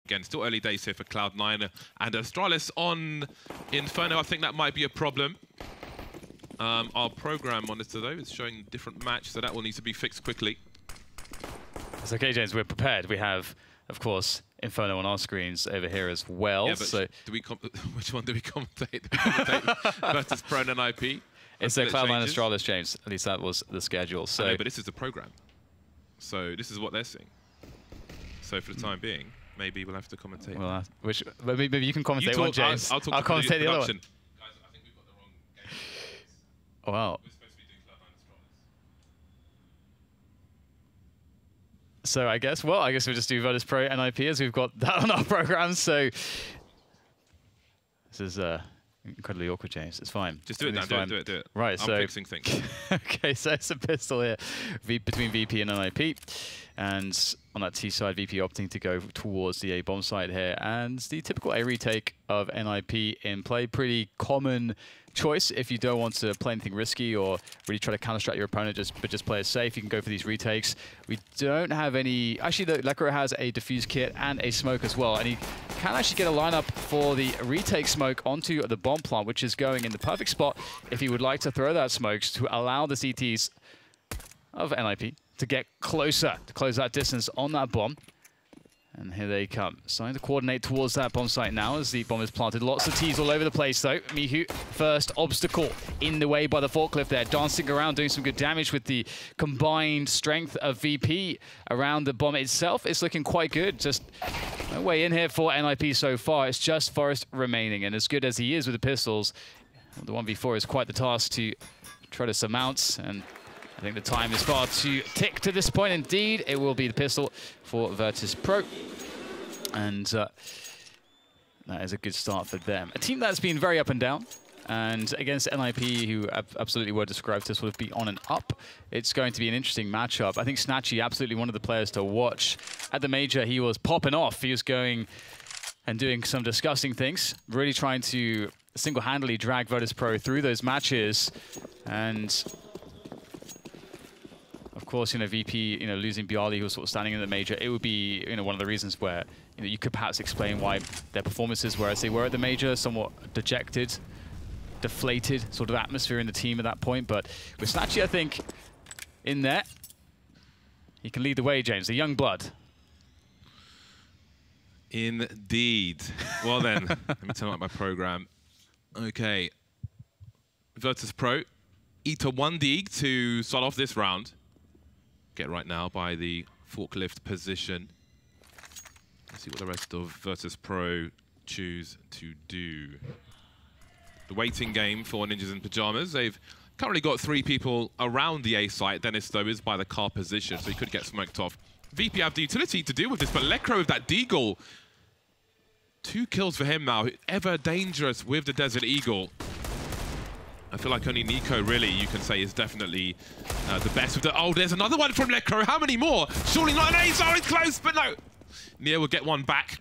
Again, still early days here for Cloud9 and Astralis on Inferno. I think that might be a problem. Our program monitor, though, is showing different match, so that will need to be fixed quickly. It's okay, James. We're prepared. We have, of course, Inferno on our screens over here as well. Yeah, but so do we which one do we commentate? Do we commentate Virtus.pro and NiP? It's a Cloud9 Astralis, James. At least that was the schedule. So, I know, but this is the program. So this is what they're seeing. So for the time being, maybe we'll have to commentate. Well, maybe you can commentate one, James. I'll commentate the other one. Guys, I think we've got the wrong game. Oh, wow. We're supposed to be doing Cloud9 Astralis. So I guess we'll just do Virtus.pro and NiP as we've got that on our program. So this is incredibly awkward, James. It's fine. Just do it now. Do it. Right. I'm fixing things. Okay, so it's a pistol here between VP and NiP. And on that T side, VP opting to go towards the A bomb site here. And the typical A retake of NiP in play. Pretty common choice if you don't want to play anything risky or really try to counter-strat your opponent, but just play it safe. You can go for these retakes. We don't have any... Actually, Lekro has a defuse kit and a smoke as well. And he can actually get a lineup for the retake smoke onto the bomb plant, which is going in the perfect spot if he would like to throw that smoke to allow the CTs of NiP to get closer, to close that distance on that bomb. And here they come. Starting to coordinate towards that bomb site now as the bomb is planted. Lots of T's all over the place, though. Mihu, first obstacle in the way by the forklift there. Dancing around, doing some good damage with the combined strength of VP around the bomb itself. It's looking quite good. Just no way in here for NiP so far. It's just Forest remaining. And as good as he is with the pistols, the 1v4 is quite the task to try to surmount. And I think the time is far too tick to this point. Indeed, it will be the pistol for Virtus.pro. And that is a good start for them. A team that's been very up and down. And against NiP, who absolutely were described to sort of be on and up, it's going to be an interesting matchup. I think Snatchy, absolutely one of the players to watch. At the major, he was popping off. He was going and doing some disgusting things, really trying to single-handedly drag Virtus.pro through those matches. And of course, VP, losing Bialy, who was sort of standing in the major, it would be, one of the reasons where, you could perhaps explain why their performances were as they were at the major, somewhat dejected, deflated sort of atmosphere in the team at that point. But with Snatchy, I think, in there, he can lead the way, James, the young blood. Indeed. Well then, let me turn up my program. Okay. Virtus.pro, Eta 1 Deeg to start off this round. Get right now by the forklift position. Let's see what the rest of Virtus.pro choose to do. The waiting game for Ninjas in Pyjamas. They've currently got 3 people around the A site. Dennis, though, is by the car position, so he could get smoked off. VP have the utility to deal with this, but Lekro with that Deagle. 2 kills for him now. Ever dangerous with the Desert Eagle. I feel like only Nico, really, you can say, is definitely the best with the... Oh, there's another one from Lekro. How many more? Surely not an ace. Oh, it's close, but no. Nia will get one back.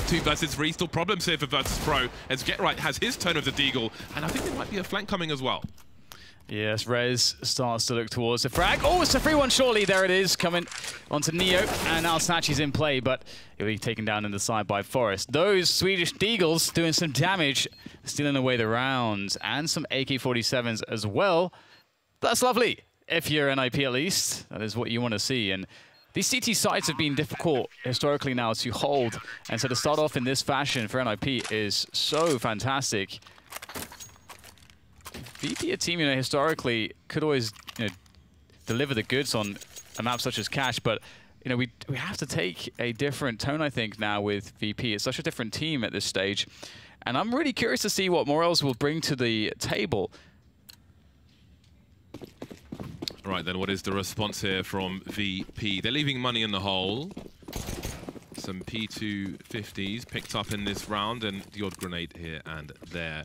2 versus 3. Still problems here for Virtus.pro, as Get Right has his turn of the Deagle, and I think there might be a flank coming as well. Yes, Rez starts to look towards the frag. Oh, it's a free one, surely. There it is, coming onto Neo. And now Snatchy's in play, but he'll be taken down in the side by Forest. Those Swedish Deagles doing some damage, stealing away the rounds, and some AK-47s as well. That's lovely. If you're NiP at least, that is what you want to see. And these CT sites have been difficult historically now to hold. And so to start off in this fashion for NiP is so fantastic. VP, a team, historically could always, deliver the goods on a map such as Cash, but, we have to take a different tone, I think, now with VP. It's such a different team at this stage. And I'm really curious to see what Morels will bring to the table. All right, then, what is the response here from VP? They're leaving money in the hole. Some P250s picked up in this round, and the odd grenade here and there.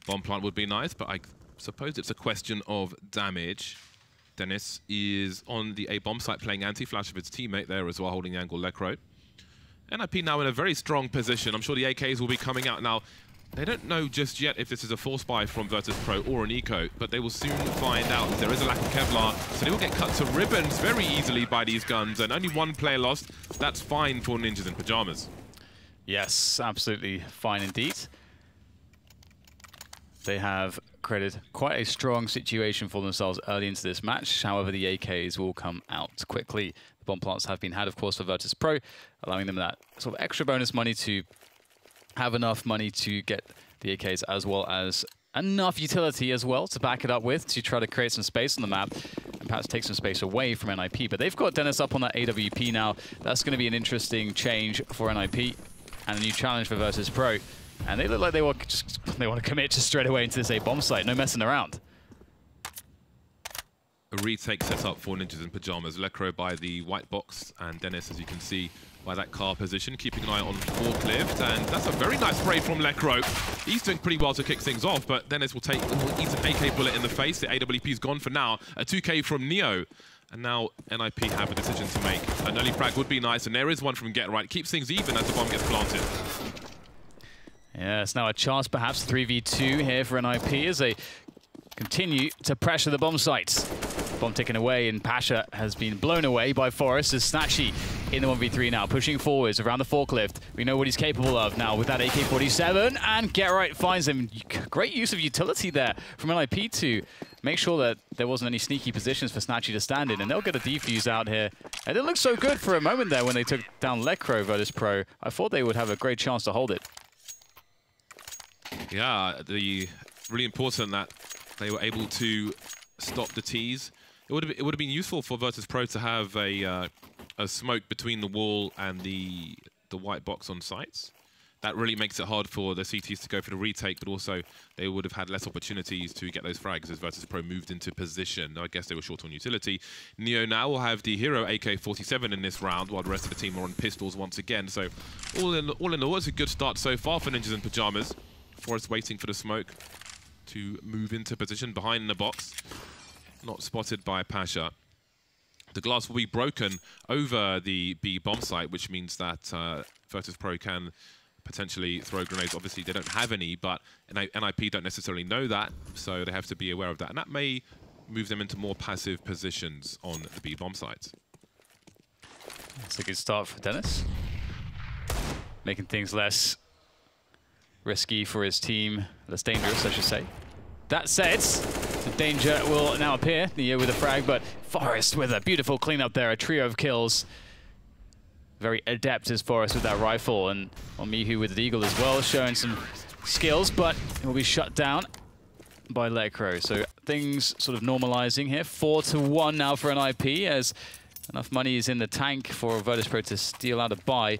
Bomb plant would be nice, but I suppose it's a question of damage. Dennis is on the A bomb site playing anti-flash of his teammate there as well, holding the angle Lekro. NiP now in a very strong position. I'm sure the AKs will be coming out now. They don't know just yet if this is a force buy from Virtus.pro or an eco, but they will soon find out. There is a lack of Kevlar, so they will get cut to ribbons very easily by these guns, and only 1 player lost. That's fine for Ninjas in Pyjamas. Yes, absolutely fine indeed. They have created quite a strong situation for themselves early into this match. However, the AKs will come out quickly. The bomb plants have been had, of course, for Virtus.pro, allowing them that sort of extra bonus money to have enough money to get the AKs as well as enough utility as well to back it up with to try to create some space on the map and perhaps take some space away from NiP. But they've got Dennis up on that AWP now. That's going to be an interesting change for NiP and a new challenge for Virtus.pro. And they look like they want to commit just straight away into this A bomb site, no messing around. A retake set up for Ninjas in Pajamas. Lecro by the white box, and Dennis, as you can see, by that car position, keeping an eye on Forklift. And that's a very nice spray from Lecro. He's doing pretty well to kick things off, but Dennis will eat an AK bullet in the face. The AWP's gone for now. A 2K from Neo. And now NiP have a decision to make. An early frag would be nice, and there is one from Get Right. Keeps things even as the bomb gets planted. Yeah, it's now a chance, perhaps 3v2 here for NiP as they continue to pressure the bomb sites. Bomb taken away, and Pasha has been blown away by Forest as Snatchy in the 1v3 now, pushing forwards around the forklift. We know what he's capable of now with that AK-47, and Get Right finds him. Great use of utility there from NiP to make sure that there wasn't any sneaky positions for Snatchy to stand in, and they'll get a defuse out here. And it looked so good for a moment there when they took down Lecro Virtus.pro. I thought they would have a great chance to hold it. Yeah, really important that they were able to stop the tease. It would have been useful for Virtus.pro to have a smoke between the wall and the white box on sites. That really makes it hard for the CTs to go for the retake, but also they would have had less opportunities to get those frags as Virtus.pro moved into position. I guess they were short on utility. Neo now will have the hero AK-47 in this round, while the rest of the team are on pistols once again. So all in all, it's a good start so far for Ninjas in Pajamas. Forrest waiting for the smoke to move into position behind the box. Not spotted by Pasha. The glass will be broken over the B bomb site, which means that Virtus.pro can potentially throw grenades. Obviously, they don't have any, but NiP don't necessarily know that, so they have to be aware of that. And that may move them into more passive positions on the B bomb site. That's a good start for Dennis. Making things less risky for his team, less dangerous, I should say. That said, the danger will now appear. Neo with a frag, but Forrest with a beautiful cleanup there, a trio of kills. Very adept is Forrest with that rifle, and Mihu with the Eagle as well, showing some skills, but it will be shut down by Lecro. So things sort of normalizing here. 4-1 now for NiP, as enough money is in the tank for Virtus.pro to steal out a buy.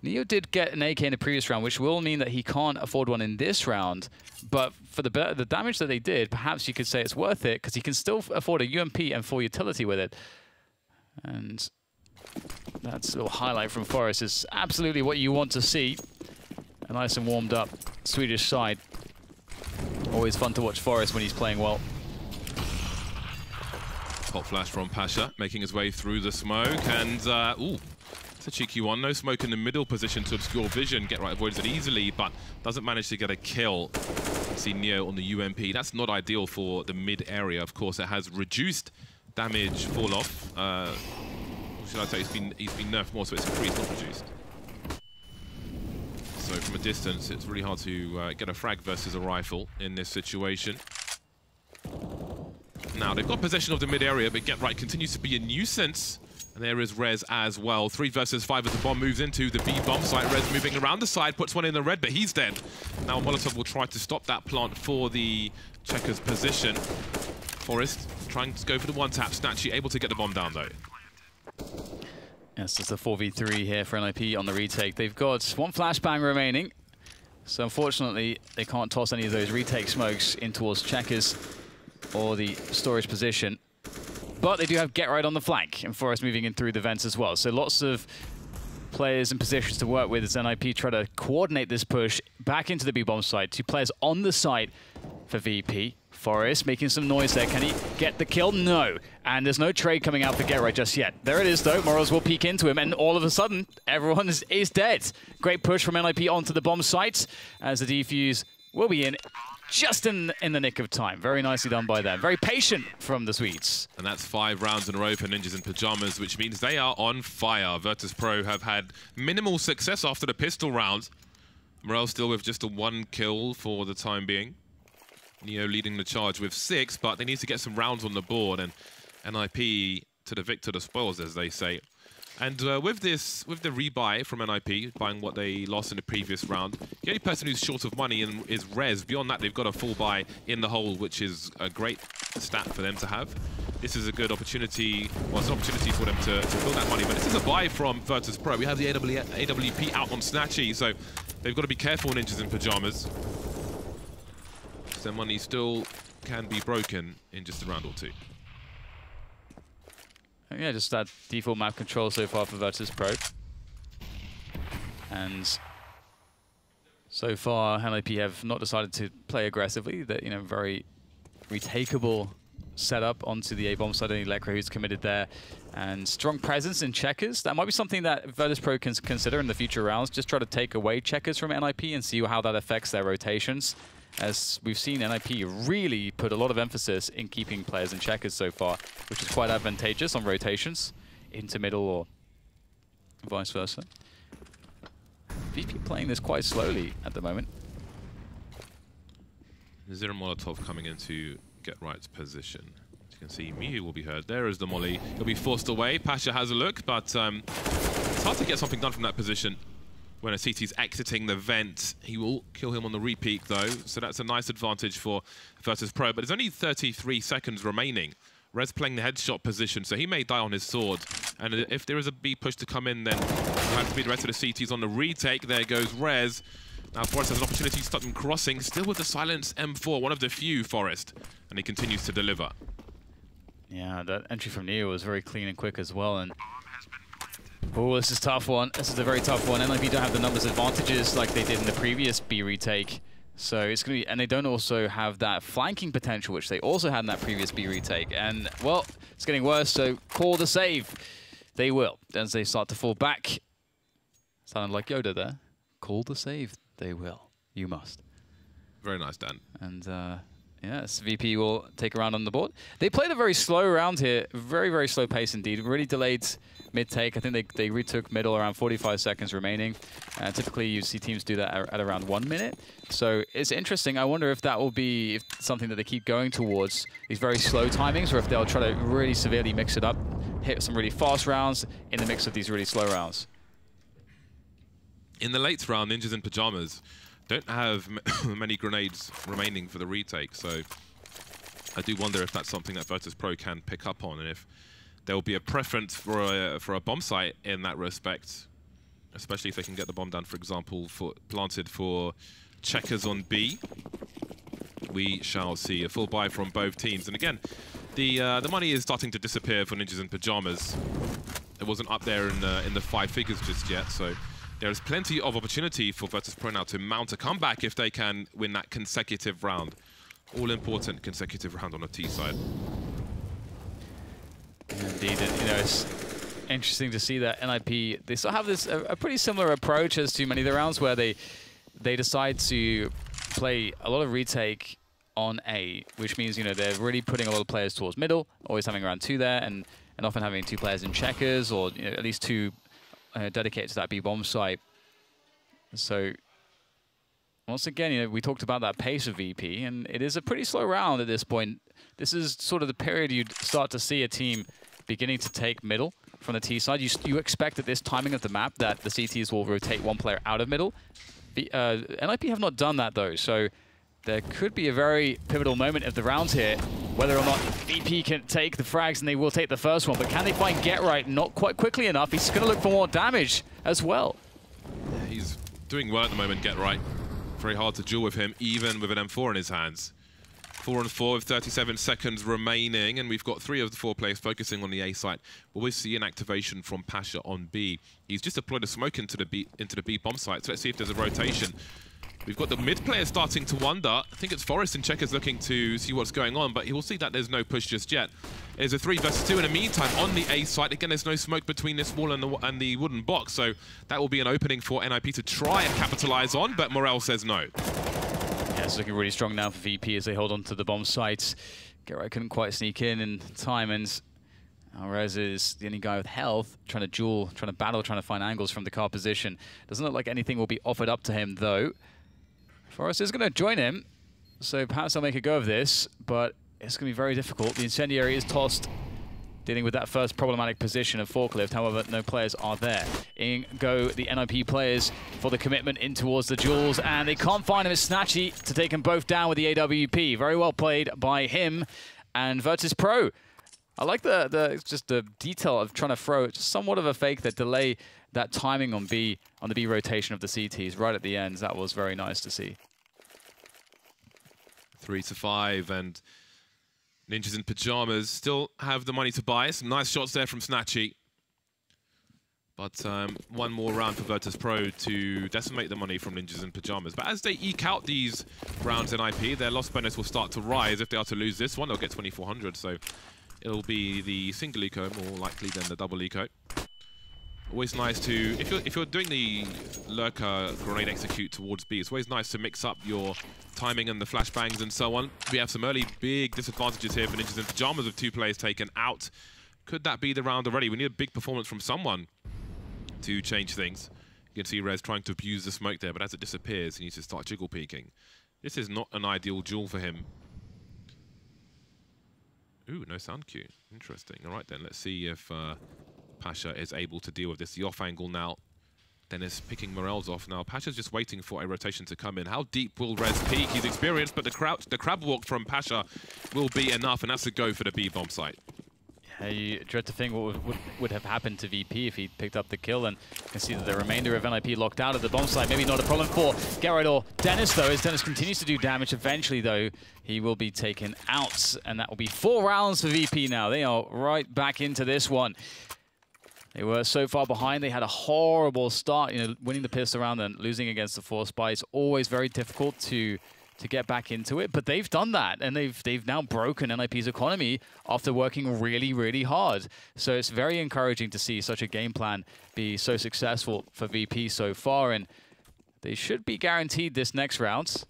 Neo did get an AK in the previous round, which will mean that he can't afford one in this round. But for the damage that they did, perhaps you could say it's worth it, because he can still afford a UMP and 4 utility with it. And that's a little highlight from Forrest. Is absolutely what you want to see. A nice and warmed up Swedish side. Always fun to watch Forrest when he's playing well. Hot flash from Pasha, making his way through the smoke, and ooh. It's a cheeky one. No smoke in the middle position to obscure vision. Get Right avoids it easily, but doesn't manage to get a kill. See Neo on the UMP. That's not ideal for the mid area. Of course, it has reduced damage fall off. What should I say? He's been nerfed more, so it's increased, not reduced. So from a distance, it's really hard to get a frag versus a rifle in this situation. Now they've got possession of the mid area, but Get Right continues to be a nuisance. And there is Rez as well. 3 versus 5 as the bomb moves into the B bomb site. Rez moving around the side, puts one in the red, but he's dead. Now Molotov will try to stop that plant for the Checkers position. Forrest trying to go for the one-tap. Snatchy able to get the bomb down, though. Yes, it's a 4v3 here for NiP on the retake. They've got 1 flashbang remaining. So unfortunately, they can't toss any of those retake smokes in towards Checkers or the storage position. But they do have Get Right on the flank, and Forrest moving in through the vents as well. So lots of players and positions to work with as NiP try to coordinate this push back into the B-bomb site. 2 players on the site for VP. Forrest making some noise there. Can he get the kill? No. And there's no trade coming out for Get Right just yet. There it is, though. Morals will peek into him, and all of a sudden, everyone is dead. Great push from NiP onto the bomb site as the defuse will be in just in the nick of time. Very nicely done by them. Very patient from the Swedes. And that's 5 rounds in a row for Ninjas in Pyjamas, which means they are on fire. Virtus.pro have had minimal success after the pistol round. Morel still with just a 1 kill for the time being. Neo leading the charge with 6, but they need to get some rounds on the board, and NiP to the victor, the spoils, as they say. And with the rebuy from NiP, buying what they lost in the previous round, the only person who's short of money is Rez. Beyond that, they've got a full buy in the hole, which is a great stat for them to have. This is a good opportunity, well, it's an opportunity for them to build that money, but this is a buy from Virtus.pro. We have the AWP out on Snatchy, so they've got to be careful, Ninjas in Pyjamas. Their money still can be broken in just a round or 2. Yeah, just that default map control so far for Virtus.pro. And so far, NiP have not decided to play aggressively. That, you know, very retakeable setup onto the A-bomb side. Only Lekra who's committed there. And strong presence in checkers. That might be something that Virtus.pro can consider in the future rounds. Just try to take away checkers from NiP and see how that affects their rotations. As we've seen, NiP really put a lot of emphasis in keeping players in checkers so far, which is quite advantageous on rotations into middle or vice versa. VP playing this quite slowly at the moment. Zero Molotov coming into Get Right's position. As you can see, Mihu will be heard. There is the molly. He'll be forced away. Pasha has a look, but it's hard to get something done from that position. When a CT's exiting the vent, he will kill him on the repeat, though. So that's a nice advantage for Virtus.pro. But there's only 33 seconds remaining. Rez playing the headshot position, so he may die on his sword. And if there is a B push to come in, then it'll have to be the rest of the CTs on the retake. There goes Rez. Now Forrest has an opportunity to stop them crossing. Still with the silence M4, one of the few, Forrest. And he continues to deliver. Yeah, that entry from Neo was very clean and quick as well. And oh, this is a tough one. This is a very tough one. NiP don't have the numbers advantages like they did in the previous B retake. So it's going to be, and they don't also have that flanking potential, which they also had in that previous B retake. And, well, it's getting worse, so call the save. They will, as they start to fall back. Sounded like Yoda there. Call the save. They will. You must. Very nice, Dan. And, yes, VP will take a round on the board. They played a very slow round here. Very, very slow pace indeed. Really delayed mid-take. I think they retook middle around 45 seconds remaining. Typically, you see teams do that at around 1 minute. So it's interesting. I wonder if that will be something that they keep going towards, these very slow timings, or if they'll try to really severely mix it up, hit some really fast rounds in the mix of these really slow rounds. In the late round, Ninjas in Pyjamas don't have many grenades remaining for the retake, so I do wonder if that's something that Virtus.pro can pick up on, and if there will be a preference for a bomb site in that respect, especially if they can get the bomb down, for example, planted for checkers on B. We shall see a full buy from both teams, and again, the money is starting to disappear for Ninjas in Pyjamas. It wasn't up there in the 5 figures just yet, so there is plenty of opportunity for Virtus.pro now to mount a comeback if they can win that consecutive round. All-important consecutive round on a T side. Indeed, and, you know, it's interesting to see that NiP, they still have this a pretty similar approach as to many of the rounds where they decide to play a lot of retake on A, which means, you know, they're really putting a lot of players towards middle, always having around 2 there, and often having 2 players in checkers, or, you know, at least 2 dedicated to that B bomb site. So once again, you know, we talked about that pace of VP, and it is a pretty slow round at this point. This is sort of the period you'd start to see a team beginning to take middle from the T side. You expect at this timing of the map that the CTs will rotate 1 player out of middle. NiP have not done that though, so there could be a very pivotal moment of the rounds here, whether or not VP can take the frags, and they will take the first one, but can they find Get Right? Not quite quickly enough. He's going to look for more damage as well. Yeah, he's doing well at the moment, Get Right. Very hard to duel with him, even with an M4 in his hands. 4 on 4 with 37 seconds remaining, and we've got 3 of the 4 players focusing on the A site. We'll see an activation from Pasha on B. He's just deployed a smoke into the B bomb site, so let's see if there's a rotation. We've got the mid player starting to wonder. I think it's Forrest and Checkers looking to see what's going on, but he will see that there's no push just yet. There's a 3 versus 2 in the meantime on the A site. Again, there's no smoke between this wall and the wooden box, so that will be an opening for NiP to try and capitalize on, but Morel says no. Yeah, Yeah, it's looking really strong now for VP as they hold on to the bomb sites. Geralt couldn't quite sneak in time, and Alvarez is the only guy with health, trying to duel, trying to battle, trying to find angles from the car position. Doesn't look like anything will be offered up to him, though. Forrest is going to join him, so perhaps they'll make a go of this, but it's going to be very difficult. The incendiary is tossed, dealing with that first problematic position of forklift. However, no players are there. In go the NiP players for the commitment in towards the duels, and they can't find him. It's Snatchy to take them both down with the AWP. Very well played by him and Virtus.pro. I like just the detail of trying to throw just somewhat of a fake that delay that timing on the B rotation of the CTs right at the ends. That was very nice to see. 3-5, and Ninjas in Pajamas still have the money to buy. Some nice shots there from Snatchy. But one more round for Virtus.pro to decimate the money from Ninjas in Pajamas. But as they eke out these rounds in IP, their loss bonus will start to rise. If they are to lose this one, they'll get 2,400. So it'll be the single eco more likely than the double eco. Always nice to, if you're doing the lurker grenade execute towards B, it's always nice to mix up your timing and the flashbangs and so on. We have some early big disadvantages here for Ninjas in Pajamas with 2 players taken out. Could that be the round already? We need a big performance from someone to change things. You can see Rez trying to abuse the smoke there, but as it disappears, he needs to start jiggle peeking. This is not an ideal duel for him. Ooh, no sound cue. Interesting. All right then, let's see if Pasha is able to deal with this. The off angle now. Dennis picking Morels off now. Pasha's just waiting for a rotation to come in. How deep will Rez peek? He's experienced, but the crab walk from Pasha will be enough, and that's a go for the B bomb site. Yeah, you dread to think what would have happened to VP if he picked up the kill, and you can see that the remainder of NiP locked out at the bomb site. Maybe not a problem for Geralt or Dennis, though, as Dennis continues to do damage. Eventually, though, he will be taken out, and that will be 4 rounds for VP now. They are right back into this one. They were so far behind. They had a horrible start, winning the pistol round and losing against the Force Spy. It's always very difficult to get back into it, but they've done that, and they've now broken NiP's economy after working really, really hard. So it's very encouraging to see such a game plan be so successful for VP so far, and they should be guaranteed this next round.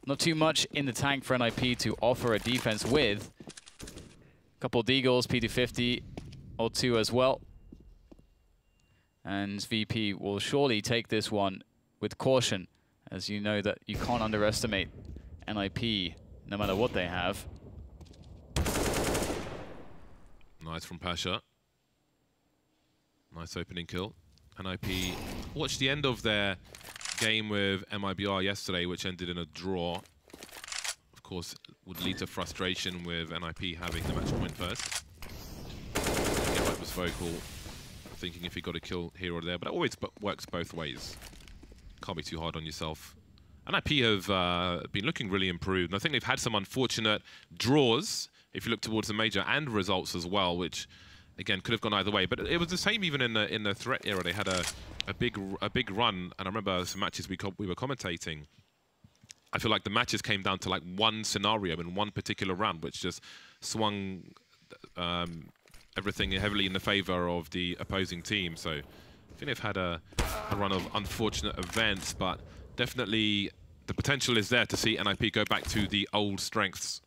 Not too much in the tank for NiP to offer a defense with. A couple of Deagles, P250 or 2 as well. And VP will surely take this one with caution, as you know that you can't underestimate NiP no matter what they have. Nice from Pasha. Nice opening kill. NiP watched the end of their game with MIBR yesterday, which ended in a draw. Of course, would lead to frustration with NiP having the match point first. Geralt was vocal, thinking if he got a kill here or there, but it always works both ways. Can't be too hard on yourself. NiP have been looking really improved. And I think they've had some unfortunate draws, if you look towards the major, and results as well, which again could have gone either way. But it was the same even in the threat era. They had a big run, and I remember some matches we were commentating. I feel like the matches came down to like one scenario in one particular round, which just swung everything heavily in the favor of the opposing team. So I think they've had a run of unfortunate events, but definitely the potential is there to see NiP go back to the old strengths.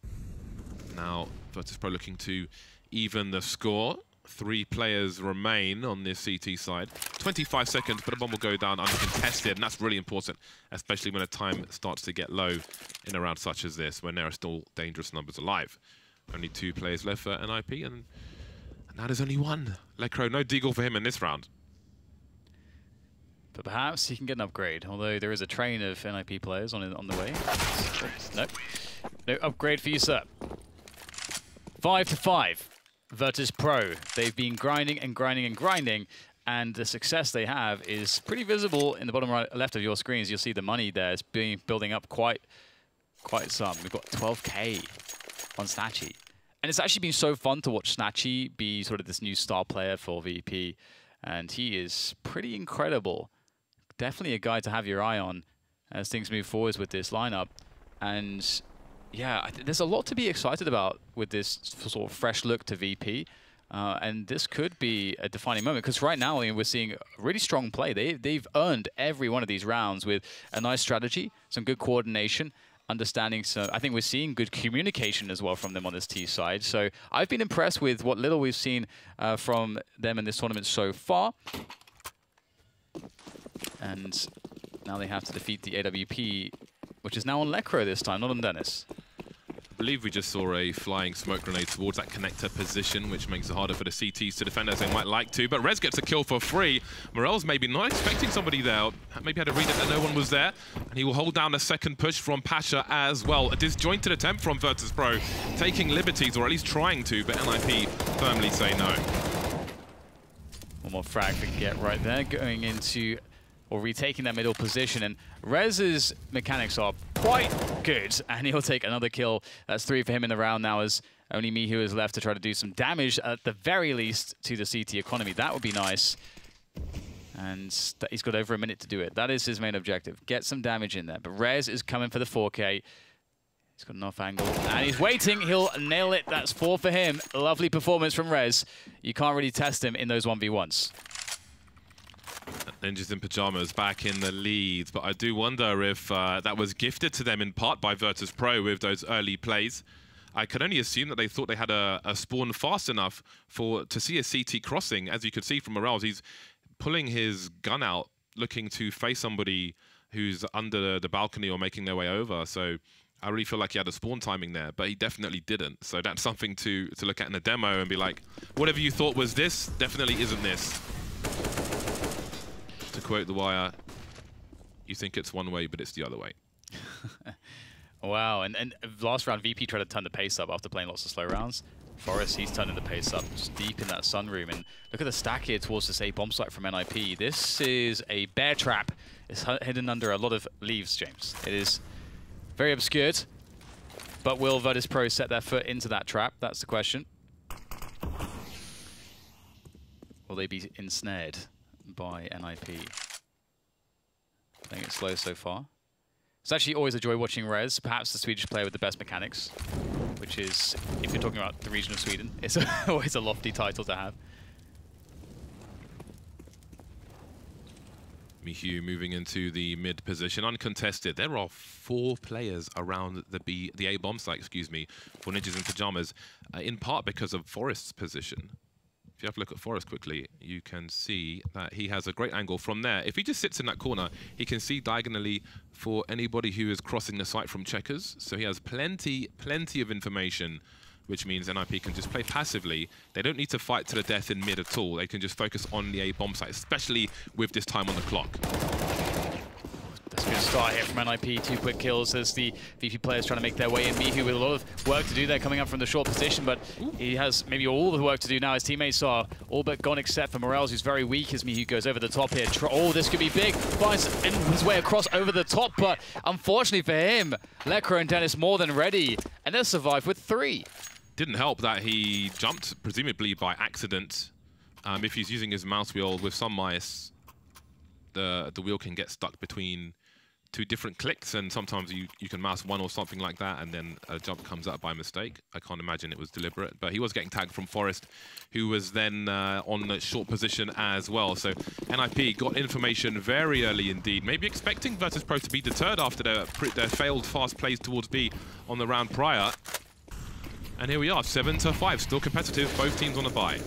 Now, Virtus.pro looking to even the score. 3 players remain on this CT side. 25 seconds, but a bomb will go down uncontested, and that's really important, especially when a time starts to get low in a round such as this, when there are still dangerous numbers alive. Only 2 players left for NiP, and now there's only 1. Lecro, no deagle for him in this round. But perhaps he can get an upgrade, although there is a train of NiP players on the way. Nope. No upgrade for you, sir. 5-5. Virtus.pro. They've been grinding and grinding and grinding, and the success they have is pretty visible in the bottom right left of your screens. You'll see the money there is building up quite some. We've got 12K on Snatchy. And it's actually been so fun to watch Snatchy be sort of this new star player for VP, and he is pretty incredible. Definitely a guy to have your eye on as things move forwards with this lineup. And yeah, there's a lot to be excited about with this sort of fresh look to VP. And this could be a defining moment, because right now we're seeing really strong play. They've earned every one of these rounds with a nice strategy, some good coordination, understanding. So I think we're seeing good communication as well from them on this T side. So I've been impressed with what little we've seen from them in this tournament so far. And now they have to defeat the AWP, which is now on Lekro this time, not on Dennis. I believe we just saw a flying smoke grenade towards that connector position, which makes it harder for the CTs to defend as they might like to. But Rez gets a kill for free. Morel's maybe not expecting somebody there. Maybe had to read it that no one was there. And he will hold down a second push from Pasha as well. A disjointed attempt from Virtus.pro, taking liberties, or at least trying to, but NiP firmly say no. One more frag we can get right there, going into, or retaking that middle position. And Rez's mechanics are quite good, and he'll take another kill. That's 3 for him in the round now, as only Mihu is left to try to do some damage, at the very least, to the CT economy. That would be nice. And he's got over a minute to do it. That is his main objective. Get some damage in there. But Rez is coming for the 4K. He's got an off angle, and he's waiting. He'll nail it. That's 4 for him. Lovely performance from Rez. You can't really test him in those 1v1s. Ninjas in Pajamas back in the lead, but I do wonder if that was gifted to them in part by Virtus.pro with those early plays. I could only assume that they thought they had a spawn fast enough to see a CT crossing. As you could see from Morales, he's pulling his gun out, looking to face somebody who's under the balcony or making their way over. So I really feel like he had a spawn timing there, but he definitely didn't. So that's something to look at in the demo and be like, whatever you thought was this, definitely isn't this. To quote The Wire, you think it's one way, but it's the other way. Wow, and last round, VP tried to turn the pace up after playing lots of slow rounds. Forrest, he's turning the pace up just deep in that sunroom. And look at the stack here towards this A bomb site from NiP. This is a bear trap. It's hidden under a lot of leaves, James. It is very obscured. But will Virtus.pro set their foot into that trap? That's the question. Will they be ensnared by NiP? Playing it slow so far. It's actually always a joy watching Rez, perhaps the Swedish player with the best mechanics, which is, if you're talking about the region of Sweden, it's always a lofty title to have. Mihu moving into the mid position, uncontested. There are 4 players around the A bomb site, excuse me, for Ninjas in Pajamas, in part because of Forrest's position. If you have a look at Forrest quickly, you can see that he has a great angle from there. If he just sits in that corner, he can see diagonally for anybody who is crossing the site from checkers. So he has plenty of information, which means NiP can just play passively. They don't need to fight to the death in mid at all. They can just focus on the A bomb site, especially with this time on the clock. That's a good start here from NiP. 2 quick kills as the VP players trying to make their way in. Mihu with a lot of work to do there, coming up from the short position, but he has maybe all the work to do now. His teammates are all but gone except for Morales, who's very weak as Mihu goes over the top here. Oh, this could be big. Finds his way across over the top, but unfortunately for him, Lekro and Dennis more than ready, and they'll survive with 3. Didn't help that he jumped, presumably by accident. If he's using his mouse wheel with some mice, the wheel can get stuck between 2 different clicks, and sometimes you can mouse one or something like that, and then a jump comes out by mistake. I can't imagine it was deliberate, but he was getting tagged from Forrest, who was then on the short position as well. So NiP got information very early indeed, maybe expecting Virtus.pro to be deterred after their failed fast plays towards B on the round prior. And here we are, 7-5, still competitive, both teams on a bye.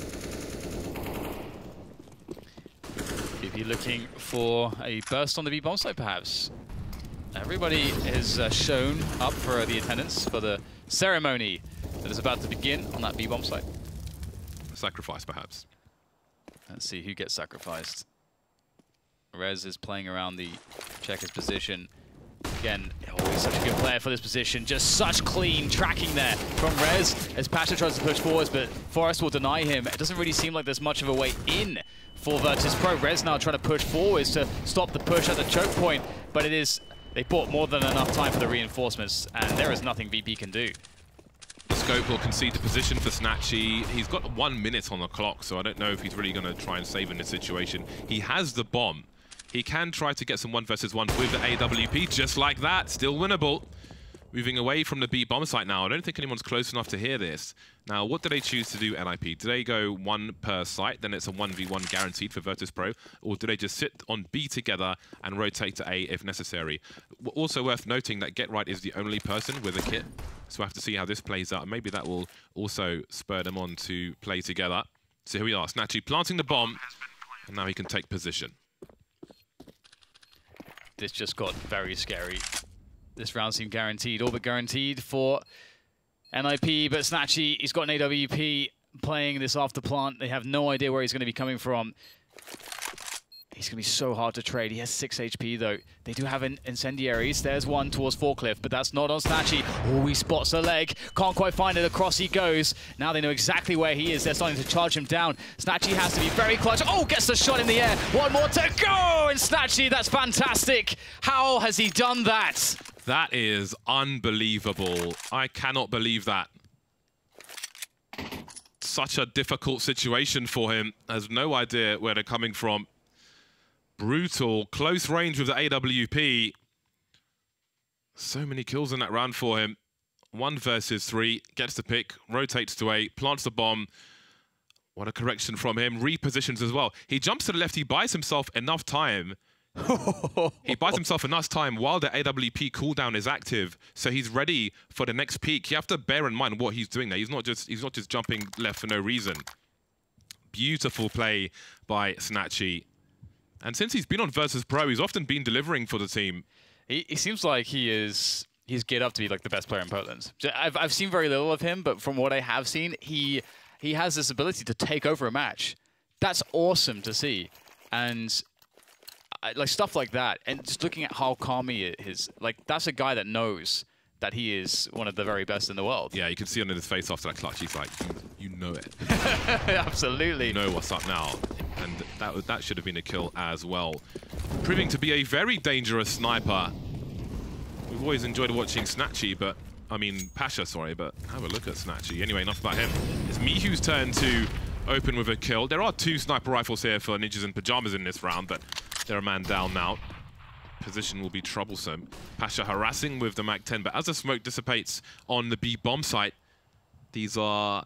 VP looking for a burst on the B bomb site, perhaps. Everybody is shown up for the attendance for the ceremony that is about to begin on that B bomb site. Sacrifice, perhaps. Let's see who gets sacrificed. Rez is playing around the checker's position. Again, always such a good player for this position. Just such clean tracking there from Rez as Pasha tries to push forwards, but Forrest will deny him. It doesn't really seem like there's much of a way in for Virtus.pro. Rez now trying to push forwards to stop the push at the choke point, but it is, they bought more than enough time for the reinforcements, and there is nothing VP can do. The scope will concede the position for Snatchy. He's got 1 minute on the clock, so I don't know if he's really going to try and save in this situation. He has the bomb. He can try to get some 1 versus 1 with the AWP, just like that. Still winnable. moving away from the B bomb site now. I don't think anyone's close enough to hear this. Now, what do they choose to do, NiP? Do they go one per site, then it's a 1v1 guaranteed for Virtus.pro, or do they just sit on B together and rotate to A if necessary? Also worth noting that GetRight is the only person with a kit, so we'll have to see how this plays out. Maybe that will also spur them on to play together. So here we are, Snatchy planting the bomb, and now he can take position. This just got very scary. This round seemed guaranteed, all but guaranteed for NiP, but Snatchy, he's got an AWP playing this after plant. They have no idea where he's going to be coming from. He's going to be so hard to trade. He has 6 HP, though. They do have incendiaries. There's one towards Forklift, but that's not on Snatchy. Oh, he spots a leg. Can't quite find it. Across he goes. Now they know exactly where he is. They're starting to charge him down. Snatchy has to be very clutch. Oh, gets the shot in the air. One more to go! And Snatchy, that's fantastic. How has he done that? That is unbelievable. I cannot believe that. Such a difficult situation for him. Has no idea where they're coming from. Brutal. Close range with the AWP. So many kills in that round for him. 1 versus 3. Gets the pick. Rotates to A. Plants the bomb. What a correction from him. Repositions as well. He jumps to the left. He buys himself enough time. He buys himself enough time while the AWP cooldown is active, so he's ready for the next peak. You have to bear in mind what he's doing there. He's not just jumping left for no reason. Beautiful play by Snatchy. And since he's been on Virtus.pro, he's often been delivering for the team. He seems like he's geared up to be like the best player in Poland. I've seen very little of him, but from what I have seen, he has this ability to take over a match. That's awesome to see. And like stuff like that, and just looking at how calm he is, like that's a guy that knows that he is one of the very best in the world. Yeah, you can see under his face after that clutch, he's like, you know it. Absolutely. You know what's up now. And that should have been a kill as well. Proving to be a very dangerous sniper. We've always enjoyed watching Snatchy, but, I mean, Pasha, sorry, but have a look at Snatchy. Anyway, enough about him. It's Mihu's turn to open with a kill. There are 2 sniper rifles here for Ninjas in Pajamas in this round, but they're a man down now. Position will be troublesome. Pasha harassing with the MAC-10, but as the smoke dissipates on the B bomb site, these are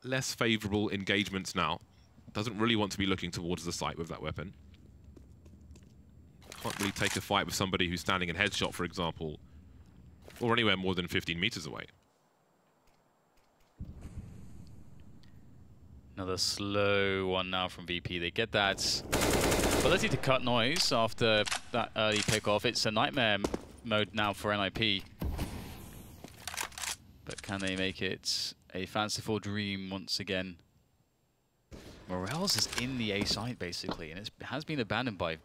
less favorable engagements now. Doesn't really want to be looking towards the site with that weapon. Can't really take a fight with somebody who's standing in headshot, for example, or anywhere more than 15 meters away. Another slow one now from VP. They get that ability to cut noise after that early pickoff. It's a nightmare mode now for NiP. But can they make it a fanciful dream once again? Morels is in the A site basically, and it has been abandoned by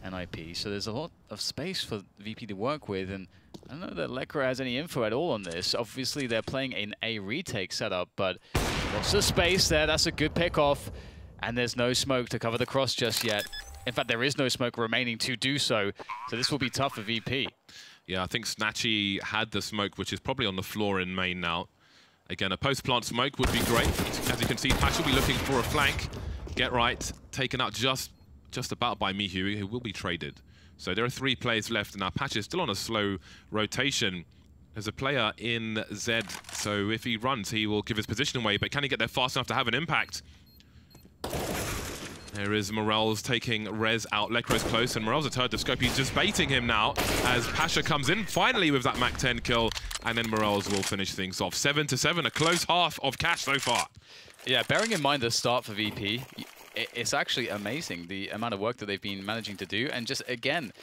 NiP, so there's a lot of space for VP to work with, and I don't know that Lekra has any info at all on this. Obviously they're playing an A retake setup, but lots of space there. That's a good pickoff, and there's no smoke to cover the cross just yet. In fact, there is no smoke remaining to do so this will be tough for VP. Yeah, I think Snatchy had the smoke, which is probably on the floor in main now. Again, a post-plant smoke would be great. As you can see, Pasha will be looking for a flank. GetRight taken out just about by Mihu, who will be traded. So there are 3 players left, and now Pasha is still on a slow rotation. There's a player in Z, so if he runs, he will give his position away, but can he get there fast enough to have an impact? There is Morels taking Rez out. Lekra's close, and Morels has heard the scope. He's just baiting him now as Pasha comes in finally with that MAC-10 kill, and then Morels will finish things off. 7-7, a close half of cash so far. Yeah, bearing in mind the start for VP, it's actually amazing the amount of work that they've been managing to do, and just again,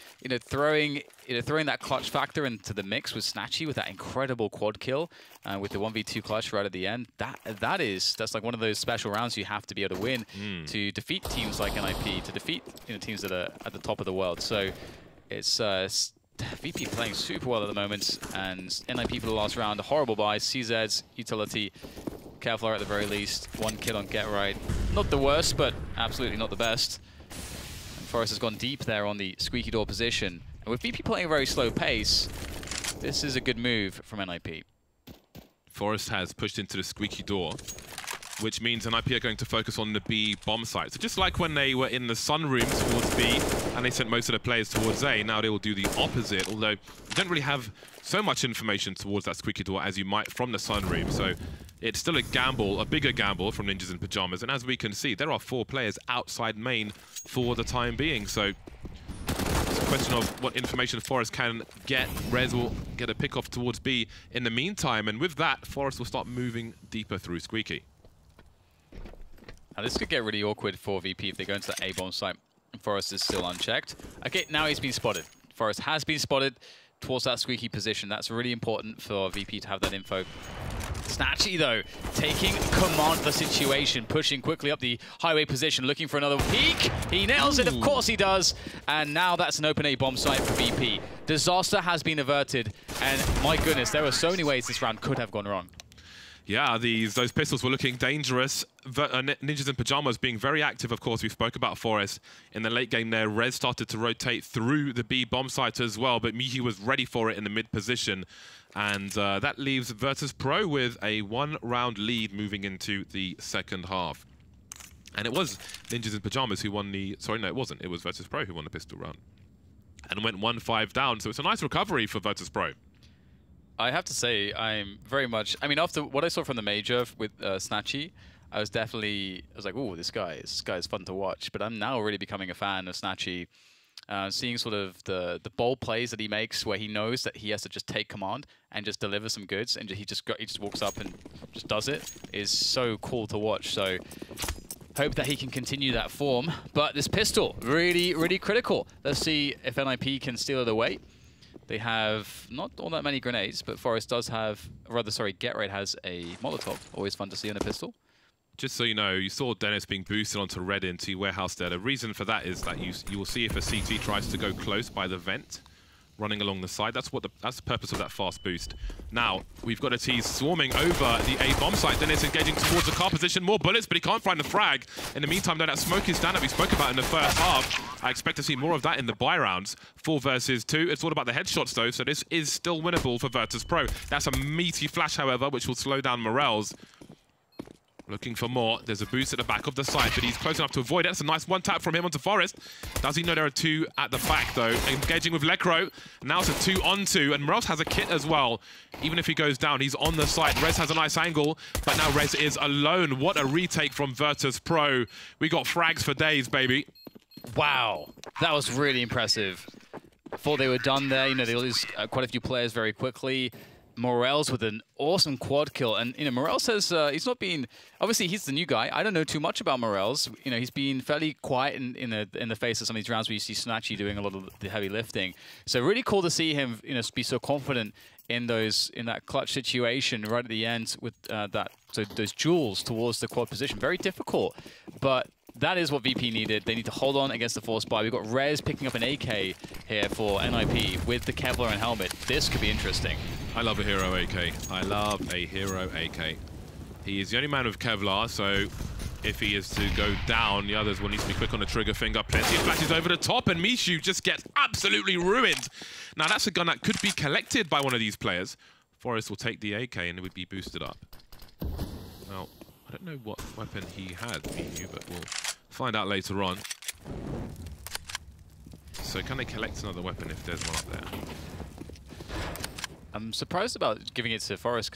throwing that clutch factor into the mix with Snatchy with that incredible quad kill, with the 1v2 clutch right at the end. That's like one of those special rounds you have to be able to win to defeat teams like NiP, to defeat teams that are at the top of the world. So it's VP playing super well at the moment, and NiP for the last round, a horrible buy. CZ's utility. Kevlar at the very least. 1 kill on GetRight. Not the worst, but absolutely not the best. And Forrest has gone deep there on the squeaky door position. And with VP playing a very slow pace, this is a good move from NiP. Forrest has pushed into the squeaky door. which means NiP are going to focus on the B bomb site. So just like when they were in the sunroom towards B and they sent most of the players towards A, now they will do the opposite, although you don't really have so much information towards that squeaky door as you might from the sunroom. So it's still a gamble, a bigger gamble from Ninjas in Pyjamas. And as we can see, there are 4 players outside main for the time being. So it's a question of what information Forest can get. Rez will get a pick off towards B in the meantime. And with that, Forest will start moving deeper through Squeaky. Now this could get really awkward for VP if they go into the A bomb site. Forest is still unchecked. Okay, now he's been spotted. Forest has been spotted towards that Squeaky position. That's really important for VP to have that info. Snatchy, though, taking command of the situation, pushing quickly up the highway position, looking for another peek. He nails it, of course he does. And now that's an open A bomb site for VP. Disaster has been averted. And my goodness, there were so many ways this round could have gone wrong. Yeah, those pistols were looking dangerous. Ninjas in Pyjamas being very active, of course. We spoke about Forest in the late game there. Rez started to rotate through the B bomb site as well, but Mihi was ready for it in the mid position. And that leaves Virtus.pro with a 1-round lead moving into the second half. And it was Ninjas in Pyjamas who won the... Sorry, no, it wasn't. It was Virtus.pro who won the pistol round. And went 1-5 down, so it's a nice recovery for Virtus.pro. I have to say, I'm very much... I mean, after what I saw from the major with Snatchy, I was like, oh, this guy is fun to watch. But I'm now really becoming a fan of Snatchy. Seeing sort of the bold plays that he makes where he knows that he has to just take command and just deliver some goods, and he just walks up and just does it, is so cool to watch. So hope that he can continue that form. But this pistol, really, really critical. Let's see if NiP can steal it away. They have not all that many grenades, but Forest does have, Getrate has a Molotov. Always fun to see on a pistol. Just so you know, you saw Dennis being boosted onto red into warehouse there. The reason for that is that you will see if a CT tries to go close by the vent, running along the side. That's the purpose of that fast boost. Now, we've got a tease swarming over the A bomb site. Dennis engaging towards the car position. More bullets, but he can't find the frag. In the meantime, though, that smoke is down that we spoke about in the first half. I expect to see more of that in the buy rounds. 4 versus 2. It's all about the headshots, though, so this is still winnable for Virtus.pro. That's a meaty flash, however, which will slow down Morels. Looking for more. There's a boost at the back of the site, but he's close enough to avoid it. That's a nice one tap from him onto Forest. Does he know there are 2 at the back, though? Engaging with Lecro. Now it's a 2-on-2, and Morels has a kit as well. Even if he goes down, he's on the site. Rez has a nice angle, but now Rez is alone. What a retake from Virtus.pro. We got frags for days, baby. Wow. That was really impressive. Thought they were done there. You know, they lose quite a few players very quickly. Morels with an awesome quad kill, and you know, Morels says he's not been. Obviously, he's the new guy. I don't know too much about Morels. You know, he's been fairly quiet in the face of some of these rounds where you see Snatchy doing a lot of the heavy lifting. So really cool to see him, you know, be so confident in that clutch situation right at the end with those jewels towards the quad position. Very difficult, but that is what VP needed. They need to hold on against the force buy. We've got Rez picking up an AK here for NiP with the Kevlar and helmet. This could be interesting. I love a hero AK. I love a hero AK. He is the only man with Kevlar, so if he is to go down, the others will need to be quick on the trigger finger. Plenty of flashes over the top, and Mishu just gets absolutely ruined. Now, that's a gun that could be collected by one of these players. Forest will take the AK, and it would be boosted up. Now, I don't know what weapon he had, Mishu, but we'll find out later on. So can they collect another weapon if there's one up there? I'm surprised about giving it to Forest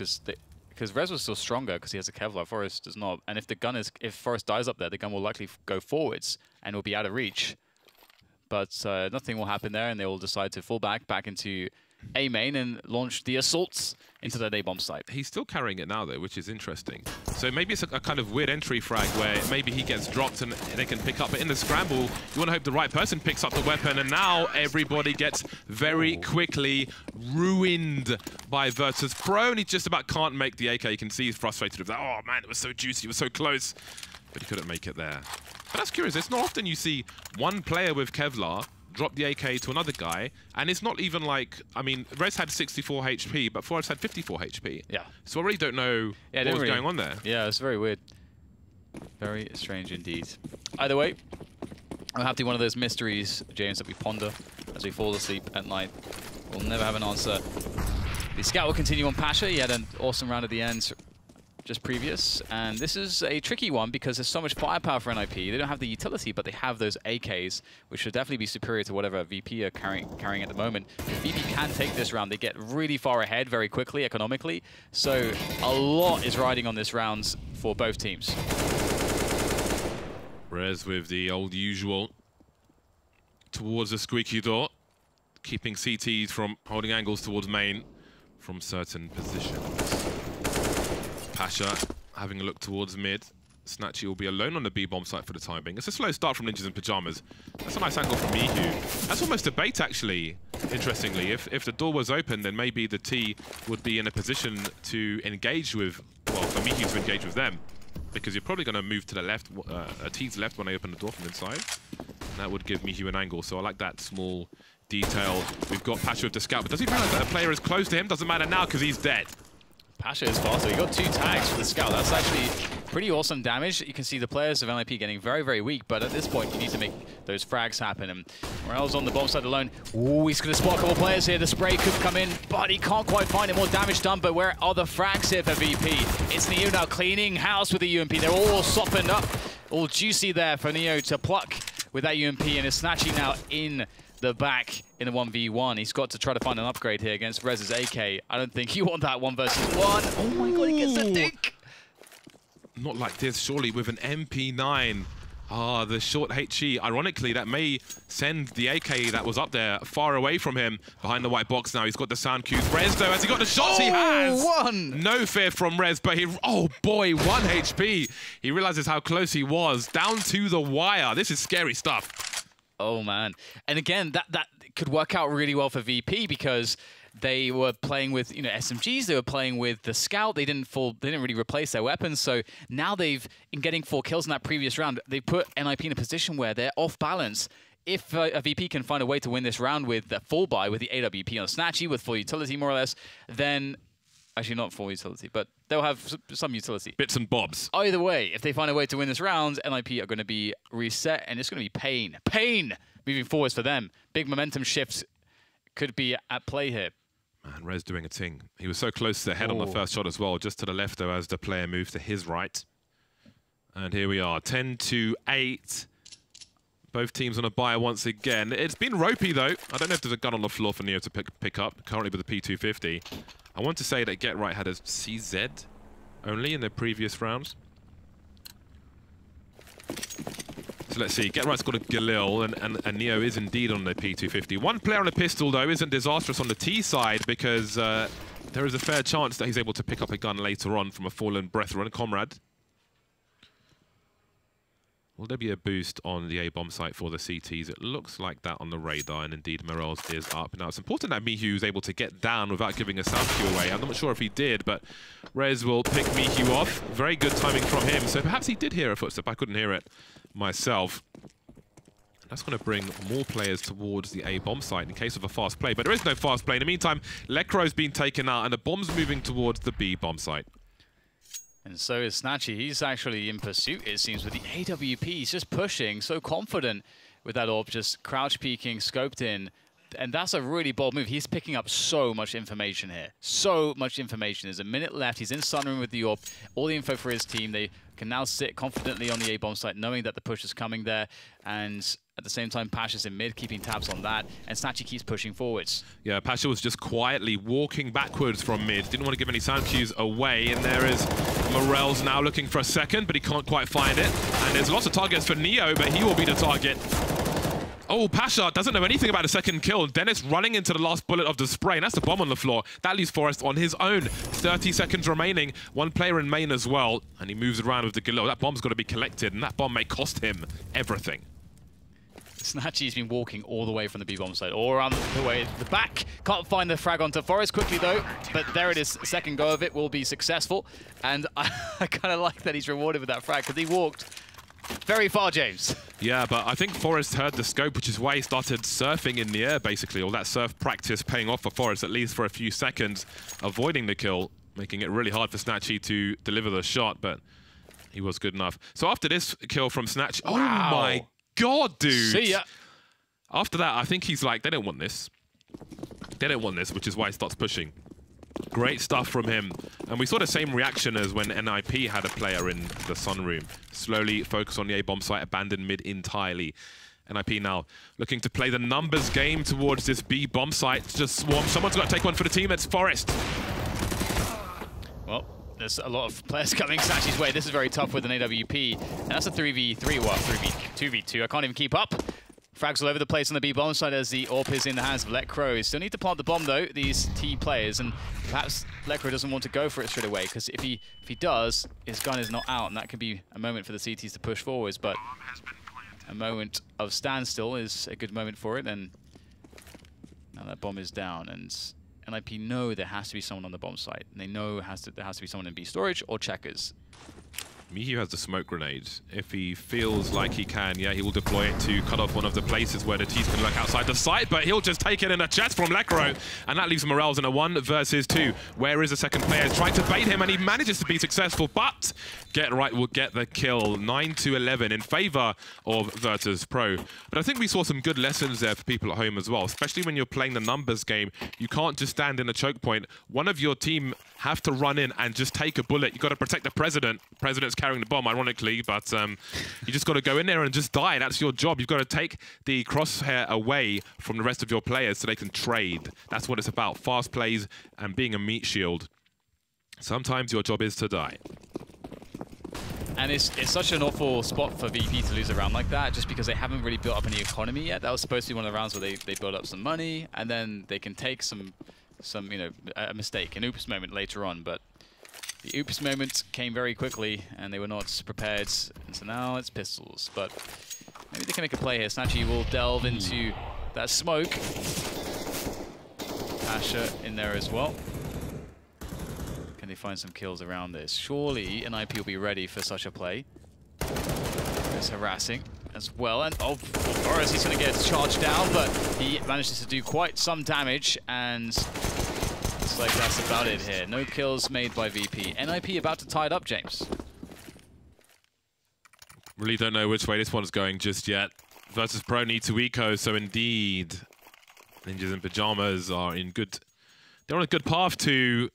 because Rez was still stronger because he has a Kevlar. Forest does not. And if Forest dies up there, the gun will likely go forwards and will be out of reach. But nothing will happen there, and they will decide to fall back into A main and launch the assaults into that A bomb site. He's still carrying it now, though, which is interesting. So maybe it's a kind of weird entry frag where maybe he gets dropped and they can pick up. But in the scramble, you want to hope the right person picks up the weapon. And now everybody gets very quickly ruined by Virtus.pro. And he just about can't make the AK. You can see he's frustrated with that. Oh, man, it was so juicy. It was so close. But he couldn't make it there. But that's curious. It's not often you see one player with Kevlar drop the AK to another guy, and it's not even like, I mean, Rez had 64 HP, but Forest had 54 HP. Yeah. So I really don't know what was going on there. Yeah, it's very weird. Very strange indeed. Either way, I'll have to be one of those mysteries, James, that we ponder as we fall asleep at night. We'll never have an answer. The scout will continue on Pasha. He had an awesome round at the end. just previous, and this is a tricky one because there's so much firepower for NiP. They don't have the utility, but they have those AKs, which should definitely be superior to whatever VP are carrying at the moment. If VP can take this round, they get really far ahead very quickly economically, so a lot is riding on this round for both teams. Rez with the old usual towards the squeaky door, keeping CTs from holding angles towards main from certain positions. Pasha having a look towards mid. Snatchy will be alone on the B-bomb site for the time being. It's a slow start from Ninjas in Pyjamas. That's a nice angle from Mihu. That's almost a bait, actually, interestingly. If the door was open, then maybe the T would be in a position to engage with, well, for Mihu to engage with them. Because you're probably going to move to the left, T's left when they open the door from inside. And that would give Mihu an angle, so I like that small detail. We've got Pasha with the scout, but does he realize that a player is close to him? Doesn't matter now because he's dead. Pasha is faster. He got 2 tags for the scout. That's actually pretty awesome damage. You can see the players of NiP getting very, very weak, but at this point, you need to make those frags happen. And Morel's on the bomb side alone. Ooh, he's going to spot a couple players here. The spray could come in, but he can't quite find it. More damage done, but where are the frags here for VP? It's Neo now cleaning house with the UMP. They're all softened up, all juicy there for Neo to pluck with that UMP, and is Snatchy now in the back in the 1v1. He's got to try to find an upgrade here against Rez's AK. I don't think you want that 1 versus 1. Oh my god, he gets a dink! Not like this, surely, with an MP9. Ah, the short HE. Ironically, that may send the AK that was up there far away from him behind the white box now. He's got the sound cues. Rez, though, has he got the shots? He has! 1! No fear from Rez, but he... Oh, boy, 1 HP. He realizes how close he was. Down to the wire. This is scary stuff. Oh, man. And again, that could work out really well for VP because they were playing with, SMGs. They were playing with the scout. They didn't really replace their weapons. So now in getting 4 kills in that previous round, they put NiP in a position where they're off balance. If a VP can find a way to win this round with the full buy, with the AWP on Snatchy, with full utility more or less, then... Actually, not full utility, but they'll have some utility. Bits and bobs. Either way, if they find a way to win this round, NiP are going to be reset, and it's going to be pain. Pain moving forwards for them. Big momentum shift could be at play here. Man, Rez doing a ting. He was so close to the head on the first shot as well, just to the left, though, as the player moves to his right. And here we are, 10-8. Both teams on a buy once again. It's been ropey, though. I don't know if there's a gun on the floor for Neo to pick up, currently with the P250. I want to say that Get Right had a CZ only in their previous rounds. So let's see. Get Right's got a Galil, and Neo is indeed on the P250. One player on a pistol, though, isn't disastrous on the T side because there is a fair chance that he's able to pick up a gun later on from a fallen brethren comrade. Will there be a boost on the A-bomb site for the CTs? It looks like that on the radar, and indeed Morels is up. Now, it's important that Mihu is able to get down without giving a sound cue away. I'm not sure if he did, but Rez will pick Mihu off. Very good timing from him, so perhaps he did hear a footstep. I couldn't hear it myself. That's going to bring more players towards the A-bomb site in case of a fast play, but there is no fast play. In the meantime, Lekro's been taken out, and the bomb's moving towards the B-bomb site. And so is Snatchy. He's actually in pursuit, it seems, with the AWP. He's just pushing, so confident with that orb, just crouch peeking, scoped in. And that's a really bold move. He's picking up so much information here. So much information. There's a minute left. He's in Sunroom with the orb. All the info for his team. They can now sit confidently on the A-bomb site, knowing that the push is coming there. And at the same time, Pasha's in mid, keeping tabs on that. And Snatchy keeps pushing forwards. Yeah, Pasha was just quietly walking backwards from mid. Didn't want to give any sound cues away. And there is Morels now looking for a second, but he can't quite find it. And there's lots of targets for Neo, but he will be the target. Oh, Pasha doesn't know anything about a second kill. Dennis running into the last bullet of the spray, and that's the bomb on the floor. That leaves Forrest on his own. 30 seconds remaining. One player in main as well, and he moves around with the Galil. That bomb's got to be collected, and that bomb may cost him everything. Snatchy's been walking all the way from the B-bomb side, all around the way at the back. Can't find the frag onto Forrest quickly, though, but there it is. Second go of it will be successful, and I kind of like that he's rewarded with that frag, because he walked very far, James. Yeah, but I think Forrest heard the scope, which is why he started surfing in the air, basically. All that surf practice paying off for Forrest, at least for a few seconds, avoiding the kill, making it really hard for Snatchy to deliver the shot, but he was good enough. So after this kill from Snatch, wow. Oh my God, dude. See ya. After that, I think he's like, they don't want this. They don't want this, which is why he starts pushing. Great stuff from him. And we saw the same reaction as when NiP had a player in the sunroom. Slowly focus on the A bomb site, abandon mid entirely. NiP now looking to play the numbers game towards this B bomb site. Just swarm. Someone's got to take one for the team. It's Forest. Well, there's a lot of players coming Snatchy's way. This is very tough with an AWP. And that's a 3v3, well, 2v2. I can't even keep up. Frags all over the place on the B bomb side as the AWP is in the hands of Letcro. Still need to plant the bomb though, these T players, and perhaps Letcro doesn't want to go for it straight away, because if he does, his gun is not out, and that could be a moment for the CTs to push forwards, but a moment of standstill is a good moment for it, and now that bomb is down, and NiP know there has to be someone on the bomb site, and they know there has to be someone in B storage or checkers. Mihu has the smoke grenade. If he feels like he can, yeah, he will deploy it to cut off one of the places where the T's can lurk outside the site, but he'll just take it in a chest from Letcro, and that leaves Morels in a 1 versus 2. Where is the second player? Trying to bait him, and he manages to be successful, but Get Right will get the kill. 9-11 in favor of Virtus.pro. But I think we saw some good lessons there for people at home as well, especially when you're playing the numbers game. You can't just stand in a choke point. One of your team have to run in and just take a bullet. You've got to protect the president. The president's carrying the bomb, ironically, but you just got to go in there and just die. That's your job. You've got to take the crosshair away from the rest of your players so they can trade. That's what it's about. Fast plays and being a meat shield. Sometimes your job is to die. And it's such an awful spot for VP to lose a round like that, just because they haven't really built up any economy yet. That was supposed to be one of the rounds where they build up some money, and then they can take some you know, a mistake, an oops moment later on. But the oops moment came very quickly, and they were not prepared. And so now it's pistols. But maybe they can make a play here. Snatchy will delve into that smoke. Asher in there as well. Can they find some kills around this? Surely NiP will be ready for such a play. It's harassing as well. And oh, Boris, he's going to get charged down, but he manages to do quite some damage. And looks like that's about it here. No kills made by VP. NiP about to tie it up, James. Really don't know which way this one's going just yet. Virtus.pro need to eco, so indeed, Ninjas in Pajamas are in good... They're on a good path to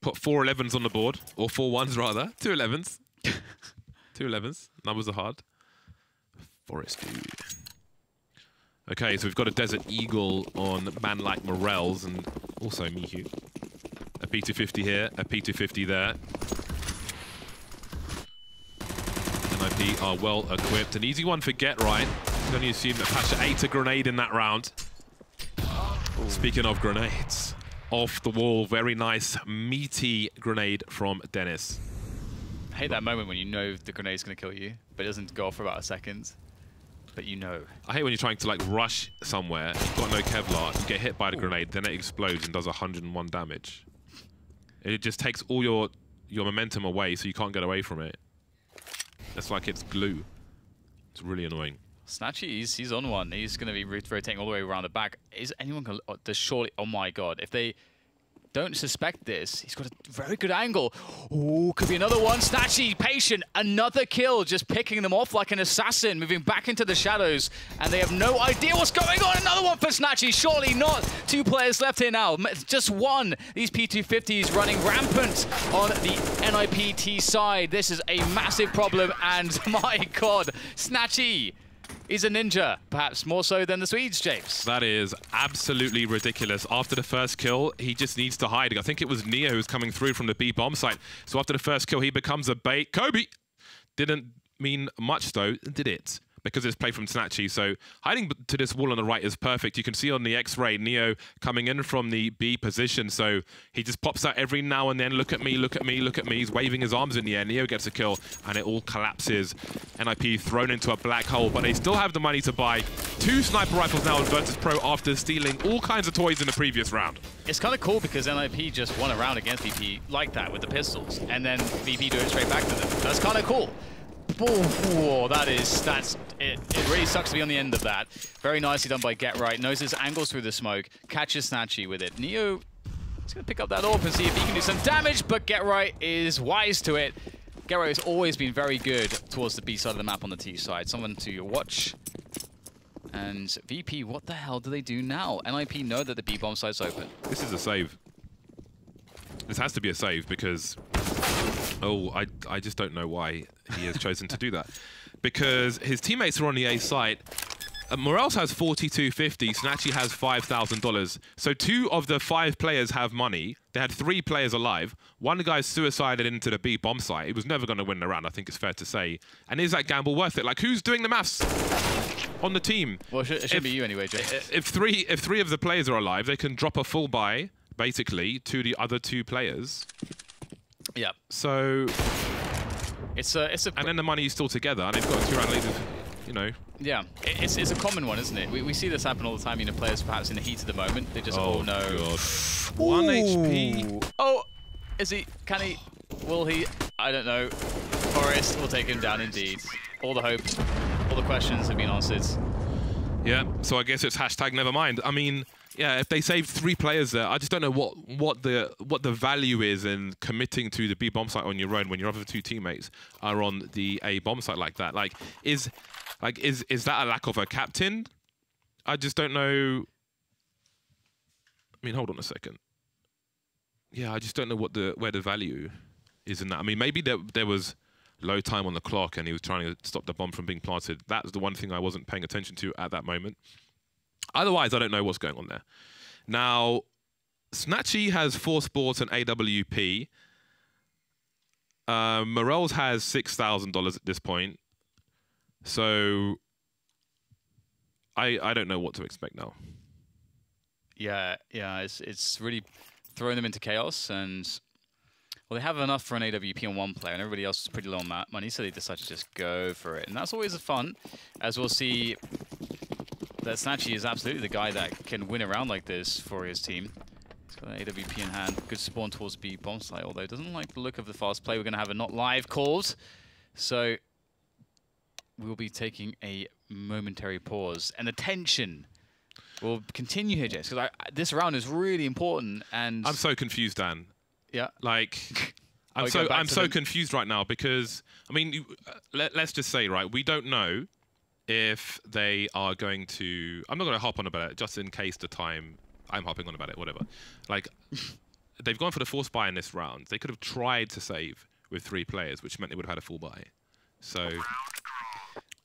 put 4 11s on the board, or 4 1s rather. 2 11s. 2 11s. Numbers are hard. Forest dude. Okay, so we've got a Desert Eagle on man like Morels and also Mihu. A P250 here, a P250 there. NiP are well equipped. An easy one for Get Right. You can only assume that Pasha ate a grenade in that round. Ooh. Speaking of grenades, off the wall, very nice meaty grenade from Dennis. I hate that moment when you know the grenade's going to kill you, but it doesn't go off for about a second. But you know. I hate when you're trying to like rush somewhere, you've got no Kevlar, you get hit by the grenade, then it explodes and does 101 damage. It just takes all your momentum away, so you can't get away from it. It's like it's glue. It's really annoying. Snatchy, he's on one. He's going to be rotating all the way around the back. Is anyone going to surely... Oh my god. If they don't suspect this, he's got a very good angle. Ooh, could be another one. Snatchy, patient. Another kill. Just picking them off like an assassin. Moving back into the shadows. And they have no idea what's going on. Another one for Snatchy. Surely not. 2 players left here now. Just one. These P250s running rampant on the NiP side. This is a massive problem. And my god, Snatchy is a ninja, perhaps more so than the Swedes, James. That is absolutely ridiculous. After the first kill, he just needs to hide. I think it was Neo who's coming through from the B bomb site. So after the first kill, he becomes a bait. Kobe! Didn't mean much though, did it? Because it's played from Snatchy. So hiding to this wall on the right is perfect. You can see on the X-ray, Neo coming in from the B position. So he just pops out every now and then. Look at me, look at me, look at me. He's waving his arms in the air. Neo gets a kill and it all collapses. NiP thrown into a black hole, but they still have the money to buy 2 sniper rifles now on Virtus.pro after stealing all kinds of toys in the previous round. It's kind of cool because NiP just won a round against VP like that with the pistols, and then VP do it straight back to them. That's kind of cool. Oh, that's it. It really sucks to be on the end of that. Very nicely done by Get Right. Knows his angles through the smoke. Catches Snatchy with it. Neo is going to pick up that AWP and see if he can do some damage, but Get Right is wise to it. Get Right has always been very good towards the B side of the map on the T side. Someone to watch. And VP, what the hell do they do now? NiP know that the B bomb side's open. This is a save. This has to be a save because, I just don't know why he has chosen to do that. Because his teammates are on the A site. Morels has 4250, Snatchy has $5,000. So 2 of the 5 players have money. They had 3 players alive. One guy's suicided into the B bomb site. He was never going to win the round, I think it's fair to say. And is that gamble worth it? Like, who's doing the maths on the team? Well, it should be you anyway, Jay. If three of the players are alive, they can drop a full buy, basically, to the other 2 players. Yeah. So... It's a and then the money is still together, and they've got 2 round leads of, you know. Yeah, it's a common one, isn't it? We see this happen all the time. You know, players perhaps in the heat of the moment, they just, oh no. God. 1 HP. Oh, is he, can he, will he? I don't know. Forest will take him down indeed. All the hope, all the questions have been answered. Yeah, so I guess it's hashtag never mind. I mean, yeah, if they saved 3 players there, I just don't know what the value is in committing to the B bomb site on your own when your other 2 teammates are on the A bomb site like that. Like, is that a lack of a captain? I just don't know. I mean, hold on a second. Yeah, I just don't know where the value is in that. I mean, maybe there was low time on the clock and he was trying to stop the bomb from being planted. That's the one thing I wasn't paying attention to at that moment. Otherwise, I don't know what's going on there. Now, Snatchy has 4 sports and AWP. Morels has $6,000 at this point. So, I don't know what to expect now. Yeah, it's really throwing them into chaos, and well, they have enough for an AWP on 1 player, and everybody else is pretty low on money, so they decide to just go for it, and that's always fun, as we'll see. That Snatchy is absolutely the guy that can win a round like this for his team. He's got an AWP in hand, good spawn towards B bomb site, although doesn't like the look of the fast play. We're going to have a not live called, so we'll be taking a momentary pause, and the tension will continue here, Jess, because this round is really important. And I'm so confused, Dan. Yeah, like I'm so confused right now because I mean, let's just say, right, we don't know if they are going to. I'm not going to hop on about it just in case the time I'm hopping on about it, whatever. Like, they've gone for the force buy in this round. They could have tried to save with 3 players, which meant they would have had a full buy. So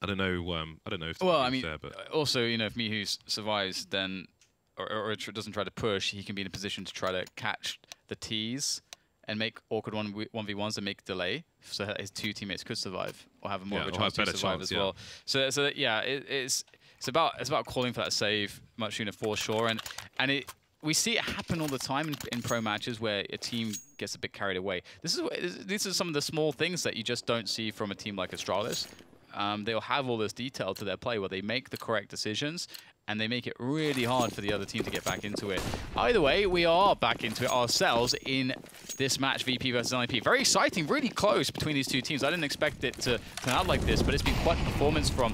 I don't know. I don't know if. Well, I mean, there, but also, you know, if Mihu survives, then or doesn't try to push, he can be in a position to try to catch the T's and make awkward 1v1s and make delay, so that his 2 teammates could survive or have more of a chance to survive as well. So yeah, it's about calling for that save much sooner for sure, and we see it happen all the time in pro matches where a team gets a bit carried away. These are some of the small things that you just don't see from a team like Astralis. They'll have all this detail to their play where they make the correct decisions and they make it really hard for the other team to get back into it. Either way, we are back into it ourselves in this match, VP versus NiP. Very exciting, really close between these 2 teams. I didn't expect it to turn out like this, but it's been quite a performance from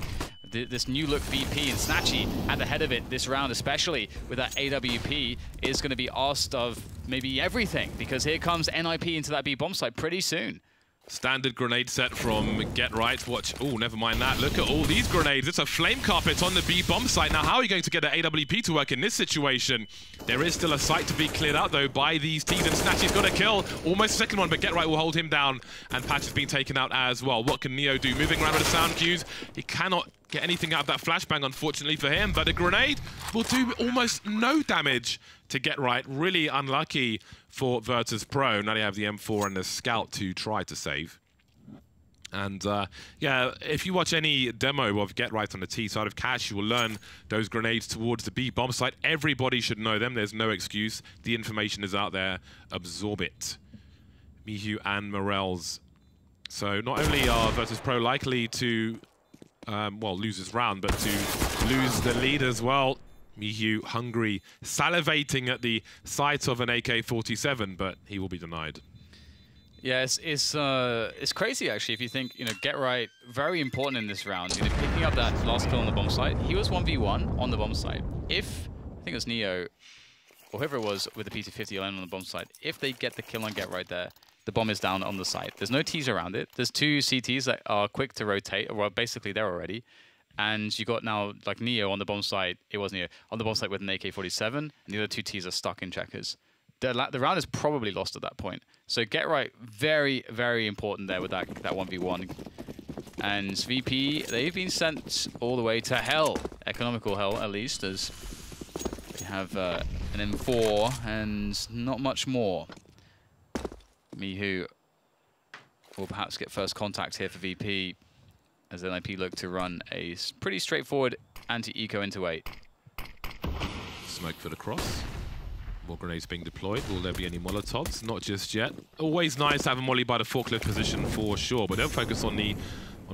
this new look VP, and Snatchy at the head of it this round, especially with that AWP, is going to be asked of maybe everything, because here comes NiP into that B bomb site pretty soon. Standard grenade set from Get Right. Watch. Oh, never mind that. Look at all these grenades. It's a flame carpet on the B bomb site. Now, how are you going to get the AWP to work in this situation? There is still a site to be cleared out, though, by these teams. And Snatchy's got a kill. Almost a second one, but Get Right will hold him down. And Patch has been taken out as well. What can Neo do? Moving around with the sound cues. He cannot get anything out of that flashbang, unfortunately for him. But a grenade will do almost no damage to Get Right. Really unlucky for Virtus.pro. Now they have the M4 and the Scout to try to save. And yeah, if you watch any demo of Get Right on the T side of Cash, you will learn those grenades towards the B bomb site. Everybody should know them. There's no excuse. The information is out there. Absorb it. Mihu and Morels. So not only are Virtus.pro likely to, well, lose this round, but to lose the lead as well. Mihu hungry, salivating at the sight of an AK-47, but he will be denied. Yeah, it's crazy actually if you think, you know, Get Right, very important in this round. You know, picking up that last kill on the bomb site. He was 1v1 on the bomb site. If, I think it was Neo, or whoever it was with the PT-50 line on the bomb site, if they get the kill on Get Right there, the bomb is down on the site. There's no T's around it. There's 2 CTs that are quick to rotate, or well, basically there already. And you got now, like, Neo on the bomb site. It was Neo on the bomb site with an AK-47, and the other 2 Ts are stuck in checkers. the round is probably lost at that point. So get right, very, very important there with that 1v1. And VP, they've been sent all the way to hell, economical hell at least, as they have an M4 and not much more. Mihu will perhaps get first contact here for VP as NiP look to run a pretty straightforward anti-eco into 8. Smoke for the cross. More grenades being deployed. Will there be any Molotovs? Not just yet. Always nice to have a molly by the forklift position for sure, but they'll focus on the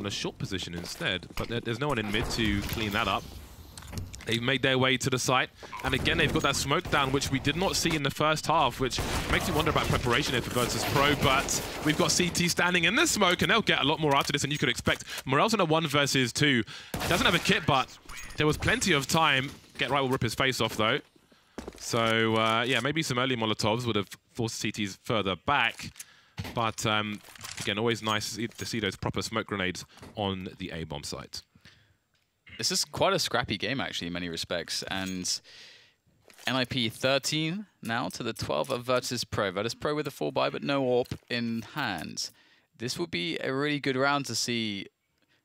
short position instead. But there's no one in mid to clean that up. They've made their way to the site, and again they've got that smoke down, which we did not see in the first half, which makes you wonder about preparation here for Virtus.pro. But we've got CT standing in the smoke, and they'll get a lot more out of this than you could expect. Morel's in a 1 versus 2. Doesn't have a kit, but there was plenty of time. Get right will rip his face off though. So yeah, maybe some early Molotovs would have forced CTs further back. But again, always nice to see those proper smoke grenades on the A-bomb site. This is quite a scrappy game, actually, in many respects. And NiP 13 now to the 12 of Virtus.pro. Virtus.pro with a 4-buy, but no AWP in hand. This would be a really good round to see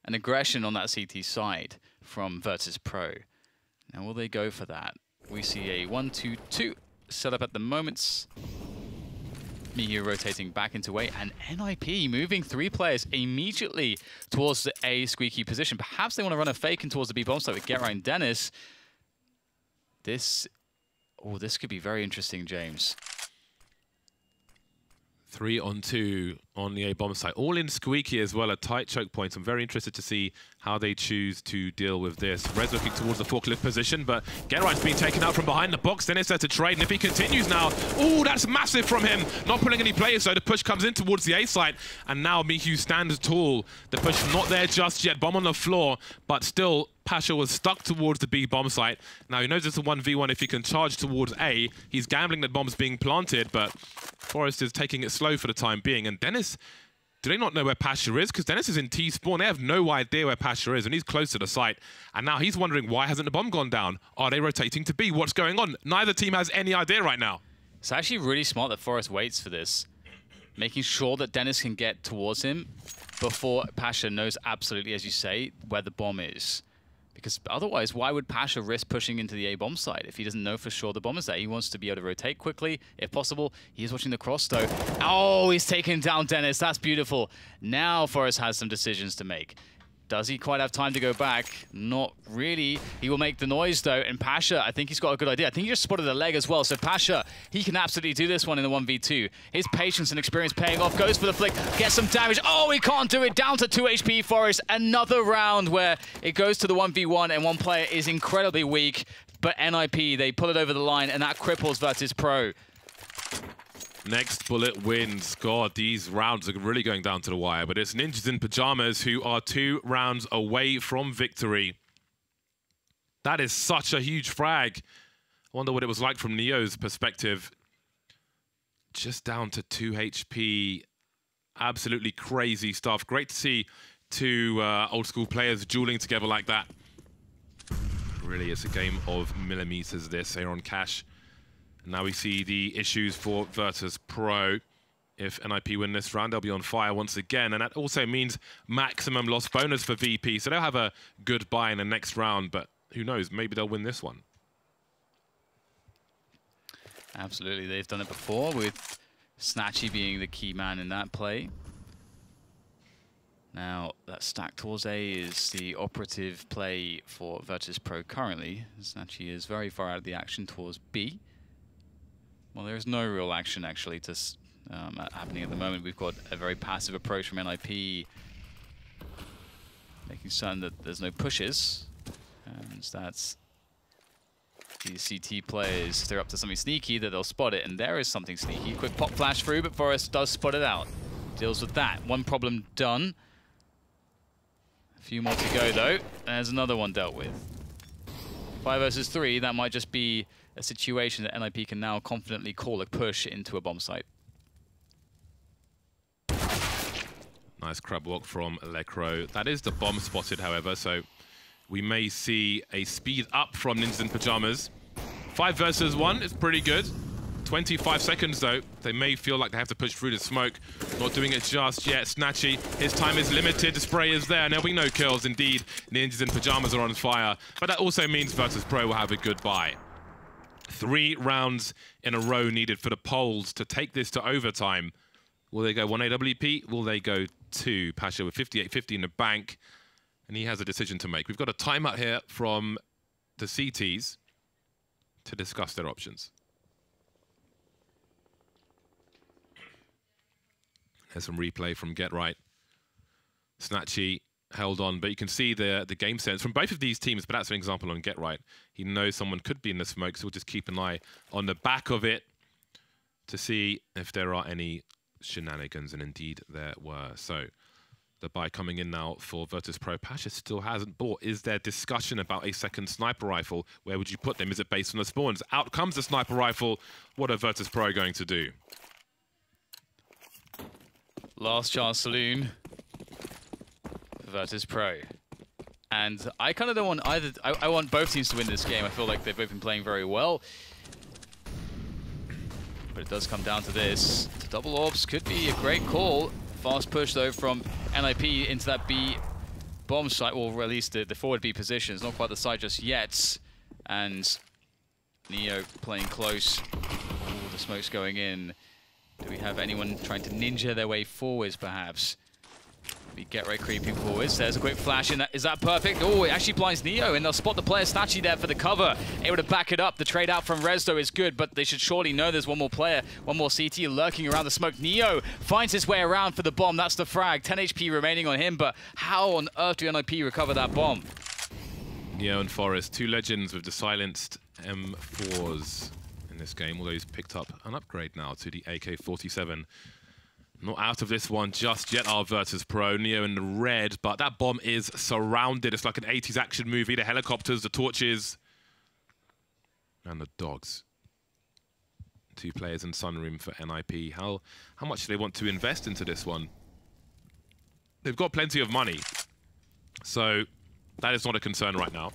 an aggression on that CT side from Virtus.pro. Now, will they go for that? We see a 1-2-2 set up at the moment. Mihu rotating back into A, and NiP moving 3 players immediately towards the A squeaky position. Perhaps they want to run a fake in towards the B bomb site with Get Right and Dennis. This could be very interesting, James. 3 on 2 on the A-bomb site. All in squeaky as well, a tight choke point. I'm very interested to see how they choose to deal with this. Rez looking towards the forklift position, but Gerrard's being taken out from behind the box. Then it's there to trade, and if he continues now, oh, that's massive from him. Not pulling any players, so the push comes in towards the A site, and now Mihu stands tall. The push not there just yet. Bomb on the floor, but still Pasha was stuck towards the B bomb site. Now he knows it's a 1v1 if he can charge towards A. He's gambling that bomb's being planted, but Forrest is taking it slow for the time being. And Dennis, do they not know where Pasha is? Because Dennis is in T-spawn. They have no idea where Pasha is, and he's close to the site. And now he's wondering, why hasn't the bomb gone down? Are they rotating to B? What's going on? Neither team has any idea right now. It's actually really smart that Forrest waits for this, making sure that Dennis can get towards him before Pasha knows absolutely, as you say, where the bomb is. Because otherwise, why would Pasha risk pushing into the A-bomb site if he doesn't know for sure the bomb is there? He wants to be able to rotate quickly, if possible. He is watching the cross, though. Oh, he's taken down Dennis. That's beautiful. Now Forrest has some decisions to make. Does he quite have time to go back? Not really. He will make the noise, though. And Pasha, I think he's got a good idea. I think he just spotted a leg as well. So Pasha, he can absolutely do this one in the 1v2. His patience and experience paying off. Goes for the flick. Gets some damage. Oh, he can't do it. Down to 2 HP. Forrest. Another round where it goes to the 1v1 and one player is incredibly weak. But NiP, they pull it over the line, and that cripples Virtus.pro. Next bullet wins. God, these rounds are really going down to the wire, but it's Ninjas in Pajamas who are 2 rounds away from victory. That is such a huge frag. I wonder what it was like from Neo's perspective. Just down to 2 HP. Absolutely crazy stuff. Great to see 2 old school players dueling together like that. Really, it's a game of millimeters this here on Cash. Now we see the issues for Virtus.pro. If NiP win this round, they'll be on fire once again. And that also means maximum loss bonus for VP. So they'll have a good buy in the next round. But who knows? Maybe they'll win this one. Absolutely. They've done it before with Snatchy being the key man in that play. Now, that stack towards A is the operative play for Virtus.pro currently. Snatchy is very far out of the action towards B. Well, there is no real action, actually, happening at the moment. We've got a very passive approach from NiP, making certain that there's no pushes. And that's these CT players, if they're up to something sneaky, that they'll spot it. And there is something sneaky. Quick pop flash through, but Forrest does spot it out. Deals with that. One problem done. A few more to go, though. There's another one dealt with. 5 versus 3, that might just be a situation that NiP can now confidently call a push into a bomb site. Nice crab walk from Lecro. That is the bomb spotted, however, so we may see a speed up from Ninjas in Pajamas. 5 versus 1 is pretty good. 25 seconds though. They may feel like they have to push through the smoke. Not doing it just yet. Snatchy, his time is limited. The spray is there. There'll be no kills. Indeed, Ninjas in pajamas are on fire. But that also means Virtus.pro will have a good buy. 3 rounds in a row needed for the Poles to take this to overtime. Will they go 1 AWP? Will they go 2? Pasha with 58-50 in the bank. And he has a decision to make. We've got a timeout here from the CTs to discuss their options. There's some replay from Get Right. Snatchy held on, but you can see the game sense from both of these teams, but that's an example on Get Right. He knows someone could be in the smoke, so we'll just keep an eye on the back of it to see if there are any shenanigans, and indeed there were. So the buy coming in now for Virtus.pro. Pasha still hasn't bought. Is there discussion about a second sniper rifle? Where would you put them? Is it based on the spawns? Out comes the sniper rifle. What are Virtus.pro going to do? Last chance saloon. Virtus.pro. And I kind of don't want either. I want both teams to win this game. I feel like they've both been playing very well. But it does come down to this. The double orbs could be a great call. Fast push, though, from NiP into that B bomb site, or at least the forward B position. It's not quite the site just yet. And Neo playing close. Ooh, the smoke's going in. Do we have anyone trying to ninja their way forwards, perhaps? We Get Right creeping forwards. There's a quick flash in that. Is that perfect? Oh, it actually blinds Neo, and they'll spot the player Snatchy there for the cover. Able to back it up. The trade out from Rezdo is good, but they should surely know there's one more player, one more CT lurking around the smoke. Neo finds his way around for the bomb. That's the frag. 10 HP remaining on him, but how on earth do NiP recover that bomb? Neo and Forest, 2 legends with the silenced M4s in this game, although he's picked up an upgrade now to the AK-47. Not out of this one just yet, our Virtus.pro. Neo in the red, but that bomb is surrounded. It's like an 80s action movie. The helicopters, the torches, and the dogs. 2 players in Sunroom for NiP. How much do they want to invest into this one? They've got plenty of money, so that is not a concern right now.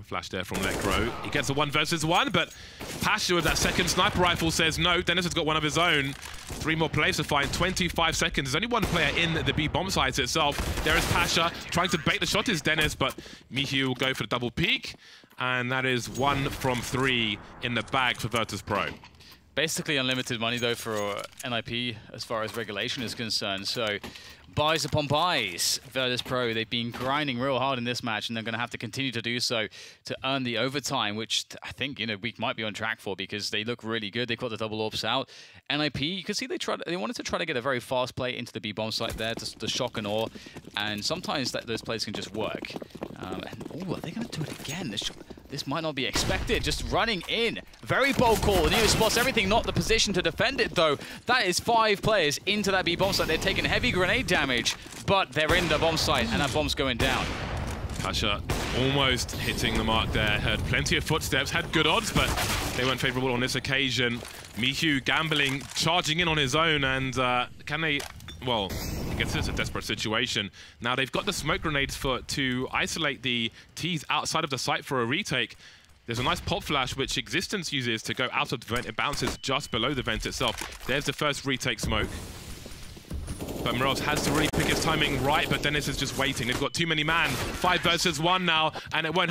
Flash there from Necro. He gets a 1 versus 1, but Pasha with that second sniper rifle says no. Dennis has got one of his own. 3 more players to find. 25 seconds. There's only 1 player in the B bomb site itself. There is Pasha trying to bait the shot is Dennis, but Mihi will go for the double peek. And that is 1 from 3 in the bag for Virtus.pro. Basically unlimited money, though, for NiP as far as regulation is concerned. So buys upon buys. Virtus.pro, they've been grinding real hard in this match, and they're going to have to continue to do so to earn the overtime, which I think, you know, we might be on track for, because they look really good. They've got the double orbs out. NiP, you can see they wanted to try to get a very fast play into the B bomb site there, to shock and awe, and sometimes those plays can just work. And oh, are they going to do it again? This might not be expected. Just running in. Very bold call. Neo spots everything, not the position to defend it, though. That is 5 players into that B bomb site. They're taking heavy grenade damage, but they're in the bomb site, and that bomb's going down. Pasha almost hitting the mark there. Heard plenty of footsteps, had good odds, but they weren't favorable on this occasion. Mihu gambling, charging in on his own, and can they... Well, I guess it's a desperate situation. Now they've got the smoke grenades to isolate the T's outside of the site for a retake. There's a nice pop flash which Existence uses to go out of the vent. It bounces just below the vent itself. There's the first retake smoke. But Morales has to really pick his timing right, but Dennis is just waiting. They've got too many man. 5 versus 1 now, and it won't